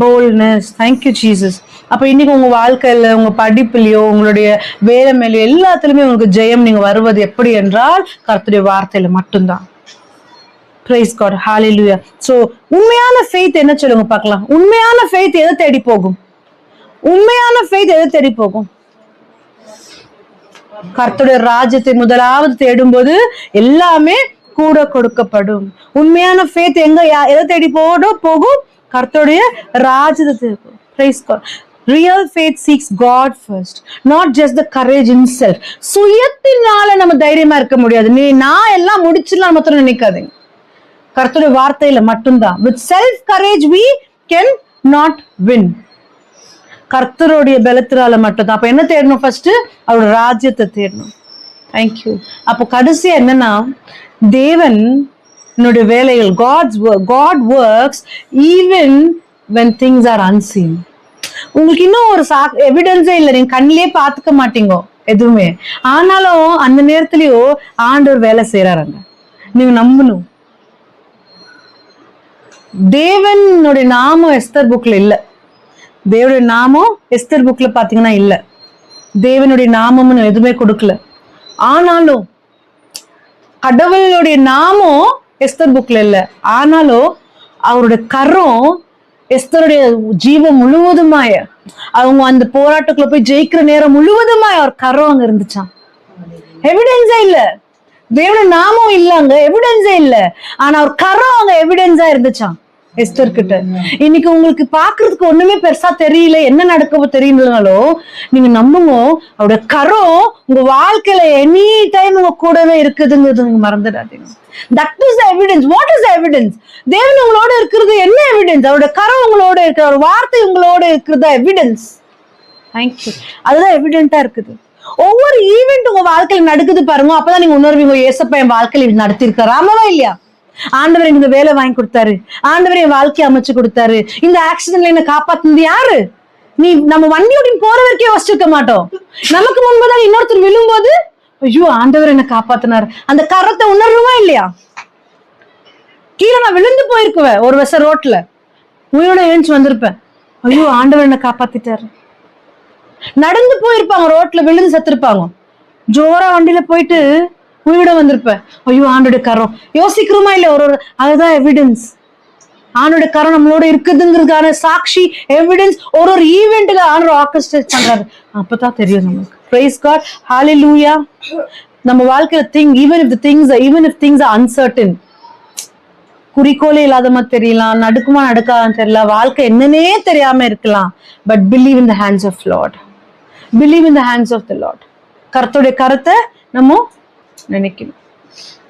boldness. Thank you Jesus. அப்ப இன்னைக்கு உங்க வாழ்க்கையில, உங்க படிப்புலயோ, உங்களுடைய வேலை மேலயோ எல்லாத்துலயுமே உங்களுக்கு ஜெயம் நீங்க வருவது எப்படி என்றால் கர்த்தருடைய வார்த்தையில மட்டும்தான். Praise God. Hallelujah. So உண்மையான faith என்ன சொல்லுங்க பார்க்கலாம்? உண்மையான faith எதை தேடி போகும்? உண்மையான faith எதை தேடி போகும்? கர்த்தருடைய ராஜ்யத்தை முதலாவது தேடும்போது எல்லாமே கூட கொடுக்கப்படும். உண்மையான faith எங்க எதை தேடி போகும்? கர்த்தருடைய ராஜ்யத்தை. Praise God. Real faith seeks God first, not just the courage in self. சுயத்தினால நம்ம தைரியமா இருக்க முடியாது. நான் எல்லாம் முடிச்சிடலாம் மாத்திரம் நினைக்காதீங்க. கர்த்தருடைய வார்த்தையில மட்டும்தான். with self courage we can not win. கர்த்தருடைய பலத்தினால மட்டும்தான். அப்ப என்ன தேடணும்? ஃபர்ஸ்ட் அவருடைய ராஜ்யத்தை தேடணும். தேங்க்யூ. அப்போ கடைசியா என்னன்னா, தேவன் என்னுடைய வேலைகள், God works even when things are unseen. உங்களுக்கு இன்னும் ஒரு எவிடன்ஸே இல்லை, நீங்க கண்ணிலே பாத்துக்க மாட்டீங்க எதுவுமே. ஆனாலும் அந்த நேரத்திலயோ ஆண்டவர் வேலை செய்யறாருங்க. நீங்க நம்பணும். தேவனுடைய நாமம் எஸ்தர் புக்ல இல்ல. தேவனுடைய நாமம் எஸ்தர் புக்ல பாத்தீங்கன்னா இல்ல. தேவனுடைய நாமம்னு எதுவுமே கொடுக்கல. ஆனாலும் கடவுளுடைய நாமம் எஸ்தர் புக்ல இல்ல. ஆனாலும் அவருடைய கரம் எஸ்தருடைய ஜீவன் முழுவதுமாய, அவங்க அந்த போராட்டக்குள்ள போய் ஜெயிக்கிற நேரம் முழுவதுமாய அவர் கரம் அங்க இருந்துச்சான். எவிடன்ஸே இல்ல, தேவனுடைய நாமம் இல்ல, அங்க எவிடன்ஸே இல்ல. ஆனா அவர் கரம் அங்க எவிடன்ஸா இருந்துச்சான் எஸ்தர் கிட்ட. இன்னைக்கு உங்களுக்கு பாக்குறதுக்கு ஒண்ணுமே பெருசா தெரியல, என்ன நடக்கவோ தெரியலனாலும் நீங்க நம்புங்க, அவருடைய கரம் உங்க வாழ்க்கையில எனி டைம் உங்க கூடவே இருக்குதுங்கிறது நீங்க மறந்துடாதீங்க. That is the evidence. What is the evidence? தேவன் உங்களோட இருக்கிறது என்ன எவிடன்ஸ்? அவருடைய கரம் உங்களோட இருக்கிற, ஒரு வார்த்தை உங்களோட இருக்கிறதா எவிடன்ஸ். தேங்க்யூ. அதுதான் எவிடென்ட்டா இருக்குது. ஒவ்வொரு ஈவெண்ட் உங்க வாழ்க்கையில நடக்குது பாருங்க, அப்பதான் நீங்க உணர்வீங்க, ஏசப்பா என் வாழ்க்கையில இது நடத்திருக்காரு. ஆமாவா இல்லையா? ஆண்டவர் எனக்கு வேலை வாங்கி கொடுத்தாரு, ஆண்டவர் என் வாழ்க்கையை அமைச்சு கொடுத்தாரு, இந்த ஆக்சிடென்ட்ல என்ன காப்பாத்துனது யாரு? நம்ம வண்டி ஓட்டின்னு போற வரைக்கும் யோசிச்சிருக்க மாட்டோம். நமக்கு முன்புதான் இன்னொருத்தர் விழும்போது ஐயோ ஆண்டவர் என்ன காப்பாத்தினாரு, அந்த கரத்தை உணர்வுமா இல்லையா? கீழே நான் விழுந்து போயிருக்குவேன் ஒரு வருஷம் ரோட்ல, உயிரோட எழுந்து வந்திருப்பேன். ஐயோ ஆண்டவர் என்ன காப்பாத்திட்டாரு. நடந்து போயிருப்பாங்க, ரோட்ல விழுந்து செத்துருப்பாங்க. ஜோரா வண்டியில போயிட்டு உயிரோட வந்திருப்பேன். ஐயோ ஆண்டோட கரம். யோசிக்கிறோமா இல்ல? ஒரு அதுதான் எவிடன்ஸ். ஆண்டோட கரம் நம்மளோட இருக்குதுங்கிறதுக்கான சாட்சி, எவிடன்ஸ். ஒரு ஈவெண்ட்ல ஆண்டவர் ஆர்கெஸ்ட்ரேட் பண்றாரு. அப்பதான் தெரியும் நமக்கு. பிரைஸ் காட், ஹalleluya. நம்ம வாழ்க்கையில even if things are uncertain, குறிக்கோளே இல்லாத மாதிரி தெரியலாம், நடக்குமா நடக்காதான்னு தெரியல, வாழ்க்கை என்னன்னே தெரியாம இருக்கலாம். But believe in the hands of Lord. Believe in the hands of the Lord. கர்த்தருடைய கருத்தை நம்ம நினைக்கணும்.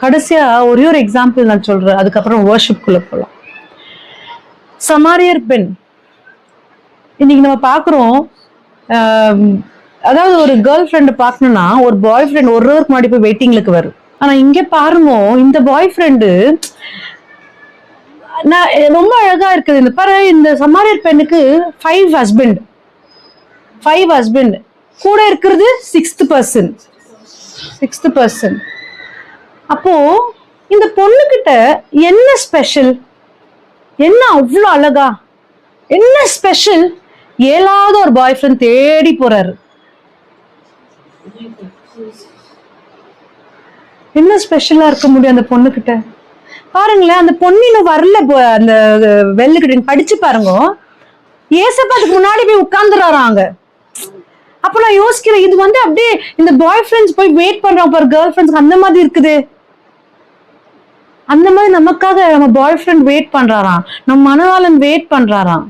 கடைசியா ஒரே ஒரு எக்ஸாம்பிள் நான் சொல்றேன், அதுக்கப்புறம் வர்ஷிப் குள்ள போலாம். சமாரியர் பெண் இன்னைக்கு நம்ம பாக்குறோம். அதாவது ஒரு கேர்ள் ஃப்ரெண்ட் பார்க்கணும்னா ஒரு பாய் ஃப்ரெண்ட் ஒரு ஹவருக்கு முன்னாடி போய் வெயிட்டிங்லுக்கு வரும். ஆனா இங்க பாருங்க, இந்த பாய் ஃப்ரெண்டு ரொம்ப அழகா இருக்குது. இந்த பாரு, இந்த சமாரியர் பெண்ணுக்கு 5 ஹஸ்பண்ட், கூட இருக்கிறது 6th person. அப்போ இந்த பொண்ணுகிட்ட என்ன ஸ்பெஷல்? என்ன அவ்வளவு அழகா? என்ன ஸ்பெஷல்? 7வது ஒரு பாய் ஃப்ரெண்ட் தேடி போறாரு. என்ன ஸ்பெஷலா இருக்க முடியும் அந்த பொண்ணு கிட்ட? பாருங்களேன், அந்த பொண்ணு இன்னும் வரல. அந்த வெள்ளுக்கிட்ட படிச்சு பாருங்க, ஏசப்பாத்துக்கு முன்னாடி போய் உட்கார்ந்துறாங்க. அப்ப நான் யோசிக்கிறேன், இது அப்படியே இந்த பாய் ஃப்ரெண்ட்ஸ் போய் வெயிட் பண்றாங்க பாரு, கேர்ள் ஃப்ரெண்ட்ஸ் அந்த மாதிரி இருக்குது. அந்த மாதிரி நமக்காக நம்ம பாய் ஃப்ரெண்ட் வெயிட் பண்றாராம், நம்ம மனவாளன் வெயிட் பண்றாராம்.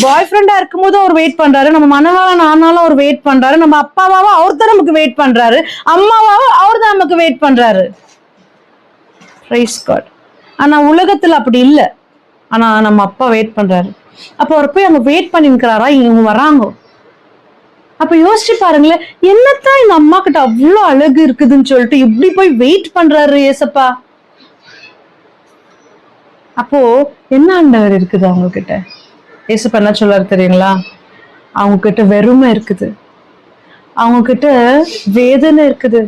பாய் ஃப்ரெண்டா இருக்கும்போது அவர் வெயிட் பண்றாரு, நம்ம மனவாளன் ஆனாலும் அவர் வெயிட் பண்றாரு, நம்ம அப்பாவாவோ அவர் தான் நமக்கு வெயிட் பண்றாரு, அம்மாவாவோ அவர் தான் நமக்கு வெயிட் பண்றாரு. Praise God. ஆனா உலகத்துல அப்படி இல்லை. ஆனா நம்ம அப்பா வெயிட் பண்றாரு. அப்ப அவர் போய் அங்க வெயிட் பண்ணி நிற்கிறாரா, இவங்க வராங்க. அப்ப யோசிச்சு பாருங்களேன், என்னத்தான் இந்த அம்மா கிட்ட அவ்வளவு அழகு இருக்குதுன்னு சொல்லிட்டு இப்படி போய் வெயிட் பண்றாரு ஏசப்பா. அப்போ என்ன ஆண்டவர் இருக்குது அவங்க கிட்ட? ஏசப்பா என்ன சொல்றாரு தெரியுங்களா? அவங்க கிட்ட வெறுமை இருக்குது, அவங்க கிட்ட வேதனை இருக்குது,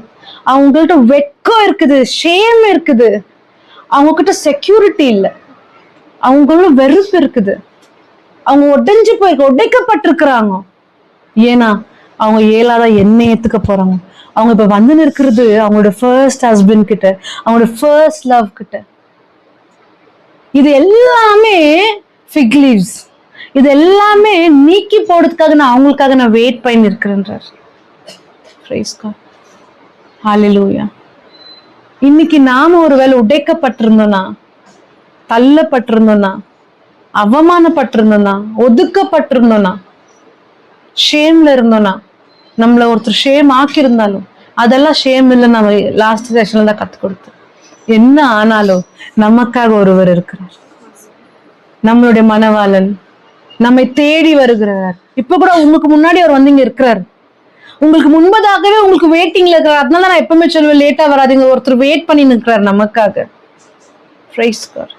அவங்க கிட்ட வெட்கம் இருக்குது, ஷேம் இருக்குது, அவங்க கிட்ட செக்யூரிட்டி இல்லை, அவங்களோட வெறுப்பு இருக்குது, அவங்க உடைக்கப்பட்டிருக்கிறாங்க. ஏன்னா அவங்க 7ஆவதா என்ன ஏத்துக்க போறாங்க. அவங்க இப்ப வந்து நிற்கிறது அவங்களோட ஃபர்ஸ்ட் ஹஸ்பண்ட் கிட்ட, அவங்களோட ஃபர்ஸ்ட் லவ் கிட்ட. இது எல்லாமே ஃபிக் லீவ்ஸ், இது எல்லாமே நீக்கி போடுறதுக்காக அவங்களுக்காக நான் வெயிட் பண்ணி இருக்கிறேன்றார். பிரைஸ் காட், ஹalleluya. இன்னைக்கு நாம ஒருவேளை உடைக்கப்பட்டிருந்தோம்னா, தள்ளப்பட்டிருந்தோம்னா, அவமானப்பட்டிருந்தோம்னா, ஒதுக்கப்பட்டிருந்தோம்னா, ஷேம்ல இருந்தோம்னா, நம்மள ஒருத்தர் ஷேம் ஆக்கியிருந்தாலும் அதெல்லாம் ஷேம் இல்லை. நம்ம லாஸ்ட் செஷன்ல தான் கத்து கொடுத்தோம். என்ன ஆனாலும் நமக்காக ஒருவர் இருக்கிறார், நம்மளுடைய மனவாளன் நம்மை தேடி வருகிறார். இப்ப கூட உங்களுக்கு முன்னாடி அவர் வந்து இங்க இருக்கிறார், உங்களுக்கு முன்பதாகவே உங்களுக்கு வெயிட்டிங்ல இருக்கிறார். அதனால நான் எப்பவுமே சொல்லுவேன், லேட்டா வராதிங்க, ஒருத்தர் வெயிட் பண்ணி நிற்கிறார் நமக்காக. Praise God.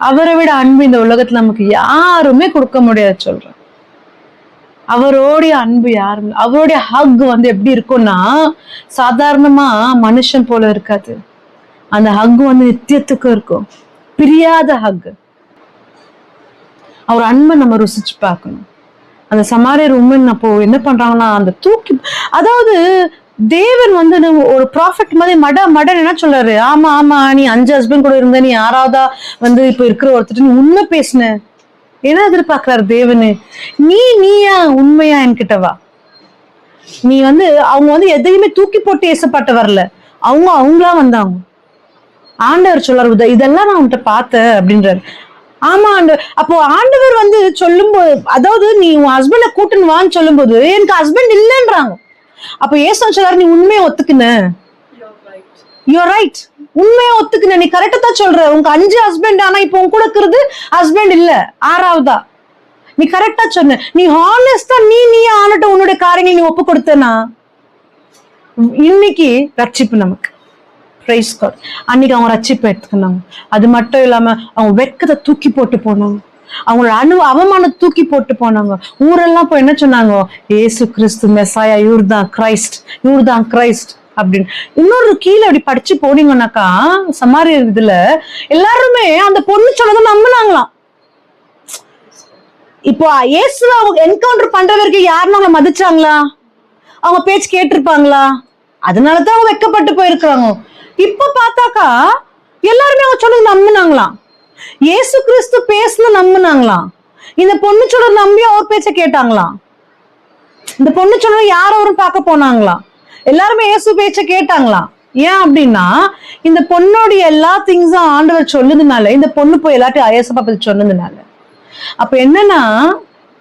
அவரை விட அன்பு இந்த உலகத்துல நமக்கு யாருமே கொடுக்க முடியாது சொல்றேன். அவரோடைய அன்பு யாரும், அவருடைய ஹக் எப்படி இருக்கும்னா, சாதாரணமா மனுஷன் போல இருக்காது. அந்த ஹக் நித்தியத்துக்கும் இருக்கும், பிரியாத ஹக். அவர் அன்பை நம்ம ருசிச்சு பார்க்கணும். அந்த சமாரியர் உமன் அப்போ என்ன பண்றாங்கன்னா, அந்த தூக்கி, அதாவது தேவன் ஒரு ப்ராஃபிட் மாதிரி மடன் என்ன சொல்றாரு, ஆமா ஆமா நீ 5 ஹஸ்பண்ட் கூட இருந்த, நீ 6ஆவதா இப்ப இருக்கிற ஒருத்தர் நீ உண்மை பேசுன. என்ன எதிர்பார்க்கிறாரு தேவனு? நீயா உண்மையா என்கிட்ட வா. நீ அவங்க எதையுமே தூக்கி போட்டு ஏசப்பட்ட வரல, அவங்களா வந்தாங்க. ஆண்டவர் சொல்றாரு, இதெல்லாம் நான் உன்கிட்ட பார்த்தேன் அப்படின்றாரு. ஆமா ஆண்டவர். அப்போ ஆண்டவர் சொல்லும்போது, அதாவது நீ உன் ஹஸ்பண்ட கூட்டுன்னு வான்னு சொல்லும் போது எனக்கு ஹஸ்பண்ட் இல்லைன்றாங்க. அப்ப ஏசன் சொல்றாரு, நீ உண்மையை ஒத்துக்குன, யூ ரைட், உண்மையா ஒத்துக்குன, நீ கரெக்டா தான் சொல்ற. உங்க 5 ஹஸ்பண்ட், ஆனா இப்போ உன் கூட இருக்கிறது ஹஸ்பண்ட் இல்ல, 6ஆவதா. நீ கரெக்டா சொன்ன, நீ ஹானஸ்டா நீயா ஆனட்ட உன்னுடைய காரியங்களை நீ ஒப்பு கொடுத்தனா இன்னைக்கு ரட்சிப்பு நமக்கு. Praise God. அன்னைக்கு அவங்க ரட்சிப்பு எடுத்துக்கினாங்க. அது மட்டும் இல்லாம அவங்க வெட்கத்தை தூக்கி போட்டு போனாங்க, அவங்களோட அவமானத்தை தூக்கி போட்டு போனாங்க. ஊரெல்லாம் போய் என்ன சொன்னாங்க, ஏசு கிறிஸ்து மெசாயா, இவர்தான் கிரைஸ்ட், இவர்தான் கிரைஸ்ட் அப்படின்னு. இன்னொரு கீழே அப்படி படிச்சு போனீங்கன்னாக்கா, சமாரியர் இதுல எல்லாருமே அந்த பொண்ணு சொன்னதை நம்பினாங்களாம். இப்போ இயேசுவை அவங்க என்கவுண்டர் பண்ற வரைக்கும் யாருன்னு அவங்க மதிச்சாங்களா? அவங்க பேச்சு கேட்டிருப்பாங்களா? அதனாலதான் அவங்க வெட்கப்பட்டு போயிருக்கிறாங்க. இப்ப பார்த்தாக்கா எல்லாருமே அவங்க சொன்னது நம்பினாங்களாம். இயேசு கிறிஸ்து பேசுன நம்பினாங்களாம். இந்த பொண்ணு சொல்ற நம்பி அவர் பேச்ச கேட்டாங்களாம். இந்த பொண்ணு சொல்ற யாரும் பார்க்க போனாங்களாம். எல்லாருமே இயேசு பேச்ச கேட்டாங்களாம். ஏன் அப்படின்னா இந்த பொண்ணுடைய எல்லா திங்ஸும் ஆண்டவர் சொல்லுதுனால, இந்த பொண்ணு போய் எல்லாத்தையும் இயேசுப்பா பத்தி சொன்னதுனால. அப்ப என்னன்னா,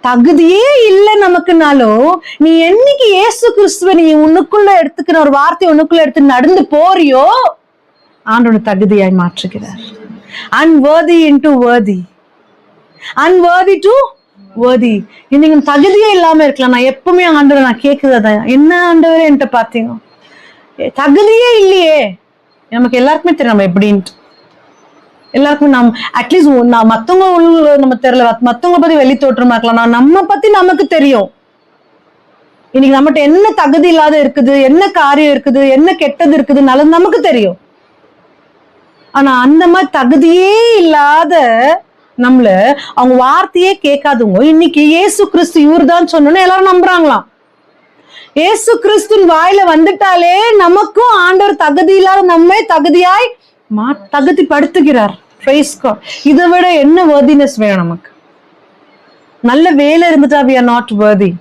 தகுதியே இல்லை நமக்குனாலும் நீ என்னைக்கு இயேசு கிறிஸ்துவ நீ உன்னுக்குள்ள எடுத்துக்கிற ஒரு வார்த்தையை உன்னுக்குள்ள எடுத்து நடந்து போறியோ ஆண்டோட தகுதியாய் மாற்றுகிறார். unworthy into worthy, unworthy to worthy. இன்னைக்கு தகுதியே இல்லாம இருக்கலாம். நான் எப்பவுமே ஆண்டவரை நான் கேட்குறதான், என்ன ஆண்டவரே என்கிட்ட பாத்தீங்க, தகுதியே இல்லையே. நமக்கு எல்லாருக்குமே தெரியும் நம்ம எப்படின்ட்டு. எல்லாருக்குமே அட்லீஸ்ட் மத்தவங்க நம்ம தெரியல, மத்தவங்க பத்தி வெளி தோற்றமா இருக்கலாம், நம்ம பத்தி நமக்கு தெரியும். இன்னைக்கு நம்மகிட்ட என்ன தகுதி இல்லாத இருக்குது, என்ன காரியம் இருக்குது, என்ன கெட்டது இருக்குது, நல்லது நமக்கு தெரியும். ஆனா அந்த மாதிரி தகுதியே இல்லாத நம்மள அவங்க வார்த்தையே கேட்காதவங்க இன்னைக்கு இயேசு கிறிஸ்து இவர்தான் சொன்னோன்னு எல்லாரும் நம்புறாங்களாம். இயேசு கிறிஸ்துவின் வாயில வந்துட்டாலே நமக்கும் ஆண்டவர் தகுதி இல்லாத நம்மை தகுதியாய் தகுதிப்படுத்துகிறார். இதை விட என்ன worthiness வேணும் நமக்கு? நல்ல வேலை இருந்துட்டா we are not worthy,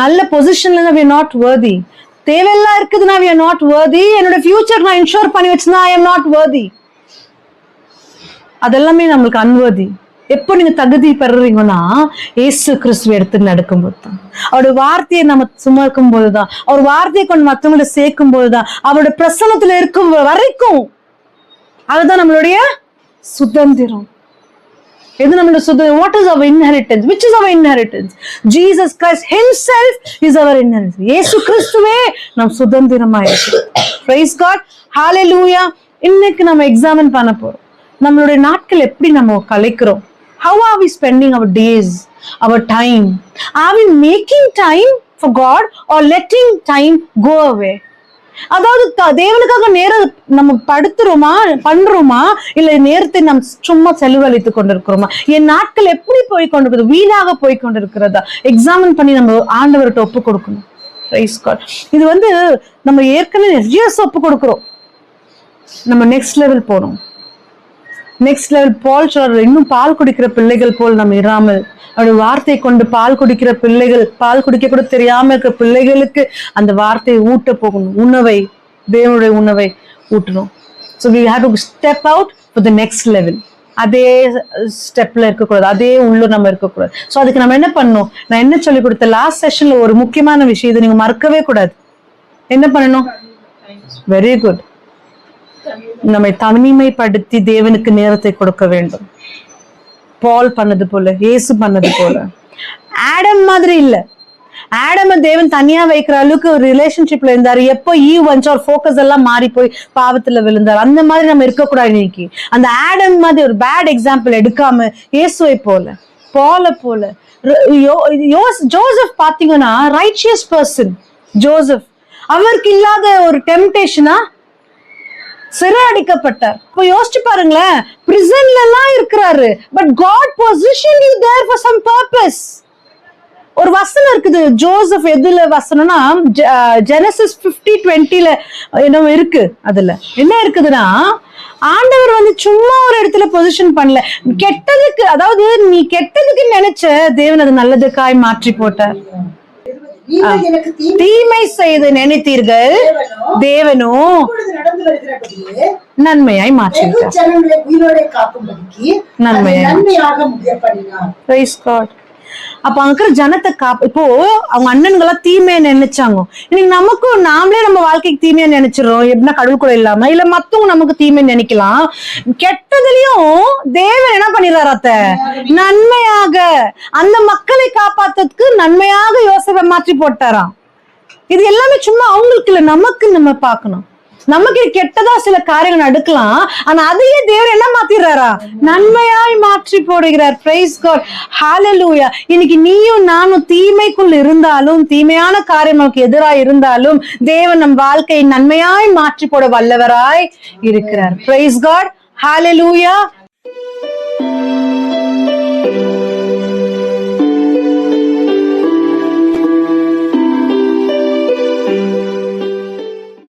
நல்ல பொசிஷன்ல இருந்தா we are not worthy, தேவையெல்லாம் இருக்குதுன்னா we are not worthy, என்னோட ஃபியூச்சர் நான் இன்ஷூர் பண்ணி வச்சுனா I am not worthy. அதெல்லாமே நம்மளுக்கு unworthy. எப்போ நீங்க தகுதி பெறுறீங்கன்னா இயேசு கிறிஸ்துவ எடுத்து நடக்கும்போது தான், அவருடைய வார்த்தையை நம்ம சுமக்கும் போதுதான், அவர் வார்த்தையை கொண்டு மற்றவங்களை சேர்க்கும் போதுதான், அவருடைய பிரசன்னத்துல இருக்கும் வரைக்கும் அதுதான் நம்மளுடைய சுதந்திரம். எது நம்மளுடைய சுதந்திரம்? What is our inheritance? Which is our inheritance? Jesus Christ himself is our inheritance. இயேசு கிறிஸ்துவே நம் சுதந்திரமா இருக்கு. Praise God, hallelujah. இன்னைக்கு நம்ம எக்ஸாமின் பண்ண போறோம். நம்மளுடைய நாட்கள் எப்படி நம்ம கலைக்கிறோம்? How are we spending our days, our time? Are we making time for God or letting time go away? அதாவது தேவனுக்காக நேரம் நம்ம பண்றோமா இல்ல நேரத்தை நாம் சும்மா செலவழித்து கொண்டிருக்கிறோமா? என் நாட்கள் எப்படி போய் கொண்டிருக்கிறது? வீணாக போய் கொண்டிருக்கிறதா? எக்ஸாமின் பண்ணி நம்ம ஆண்டவர்கிட்ட ஒப்பு கொடுக்கணும். Praise God. இது நம்ம ஏற்கனவே ஒப்பு கொடுக்கிறோம். நம்ம நெக்ஸ்ட் லெவல் போறோம். நெக்ஸ்ட் லெவல் பால் சொல்ற, இன்னும் பால் குடிக்கிற பிள்ளைகள் போல் நம்ம இராமல் அவருடைய வார்த்தை கொண்டு பால் குடிக்கிற பிள்ளைகள், பால் குடிக்க கூட தெரியாம இருக்கிற பிள்ளைகளுக்கு அந்த வார்த்தையை ஊட்ட போகணும். உணவை, தேவனுடைய உணவை ஊட்டணும். So we have to step out for the next level. அதே ஸ்டெப்ல இருக்கக்கூடாது, அதே உள்ள நம்ம இருக்கக்கூடாது. ஸோ அதுக்கு நம்ம என்ன பண்ணணும்? நான் என்ன சொல்லி கொடுத்த லாஸ்ட் செஷன்ல ஒரு முக்கியமான விஷயம், இதை நீங்க மறக்கவே கூடாது. என்ன பண்ணணும்? Very good. நம்மை தனிமைப்படுத்தி தேவனுக்கு நேரத்தை கொடுக்க வேண்டும். பால் பண்ணது போல, இயேசு பண்ணது போல. ஆடம் மாதிரி இல்ல. ஆடம தேவன் தனியா வைக்கிற அளவுக்கு ஒரு ரிலேஷன்ஷிப்ல இருந்தாரு. எப்போ ஈவ் வந்து ஒரு ஃபோக்கஸ் எல்லாம் மாறி போய் பாவத்துல விழுந்தாரு. அந்த மாதிரி நம்ம இருக்கக்கூடாது. இன்னைக்கு அந்த ஆடம் மாதிரி ஒரு பேட் எக்ஸாம்பிள் எடுக்காம இயேசுவை போல, பால போல, ஜோசப் பாத்தீங்கன்னா ரைச்சியஸ் பர்சன். ஜோசப் அவருக்கு இல்லாத ஒரு டெம்டேஷனா சிறை அடிக்கப்பட்டார். இப்ப யோசிச்சு பாருங்களேன், பிரிசன்ல எல்லாம் இருக்கிறாரு. But God positioned you there for some purpose. ஒரு வசனம் இருக்குது ஜோசப், எதுல வசனம்னா ஜெனசிஸ் 50:20 என்ன இருக்கு. அதுல என்ன இருக்குதுன்னா, ஆண்டவர் சும்மா ஒரு இடத்துல பொசிஷன் பண்ணல. கெட்டதுக்கு, அதாவது நீ கெட்டதுக்கு நினைச்ச தேவன் அது நல்லதுக்காய் மாற்றி போட்டார். தீமை செய்து நினைத்தீர்கள், தேவனோ நன்மையாய் மாற்றினார். அப்ப அங்க இருக்கிற ஜனத்தை இப்போ அவங்க அண்ணன்களா தீமையை நினைச்சாங்க. இன்னைக்கு நமக்கும் நாமளே நம்ம வாழ்க்கைக்கு தீமையை நினைச்சிடறோம். எப்படின்னா கடவுள் கூட இல்லாம, இல்ல மத்தவங்க நமக்கு தீமை நினைக்கலாம். கெட்டதுலயும் தேவன் என்ன பண்ணிடுறாரு? அத்த நன்மையாக அந்த மக்களை காப்பாத்துறதுக்கு நன்மையாக யோசேப்பை மாற்றி போட்டாராம். இது எல்லாமே சும்மா அவங்களுக்கு இல்ல, நமக்கு நம்ம பார்க்கணும். நமக்கு கெட்டதா சில காரியங்கள் நடக்கலாம், ஆனா அதையே தேவன் என்ன மாத்திடுறாரா? நன்மையாய் மாற்றி போடுகிறார். பிரைஸ் காட், ஹalleluya. இன்னைக்கு நீயும் நானும் தீமைக்குள் இருந்தாலும், தீமையான காரியம் நமக்கு எதிராக இருந்தாலும், தேவன் நம் வாழ்க்கையை நன்மையாய் மாற்றி போட வல்லவராய் இருக்கிறார். பிரைஸ் காட், ஹalleluya.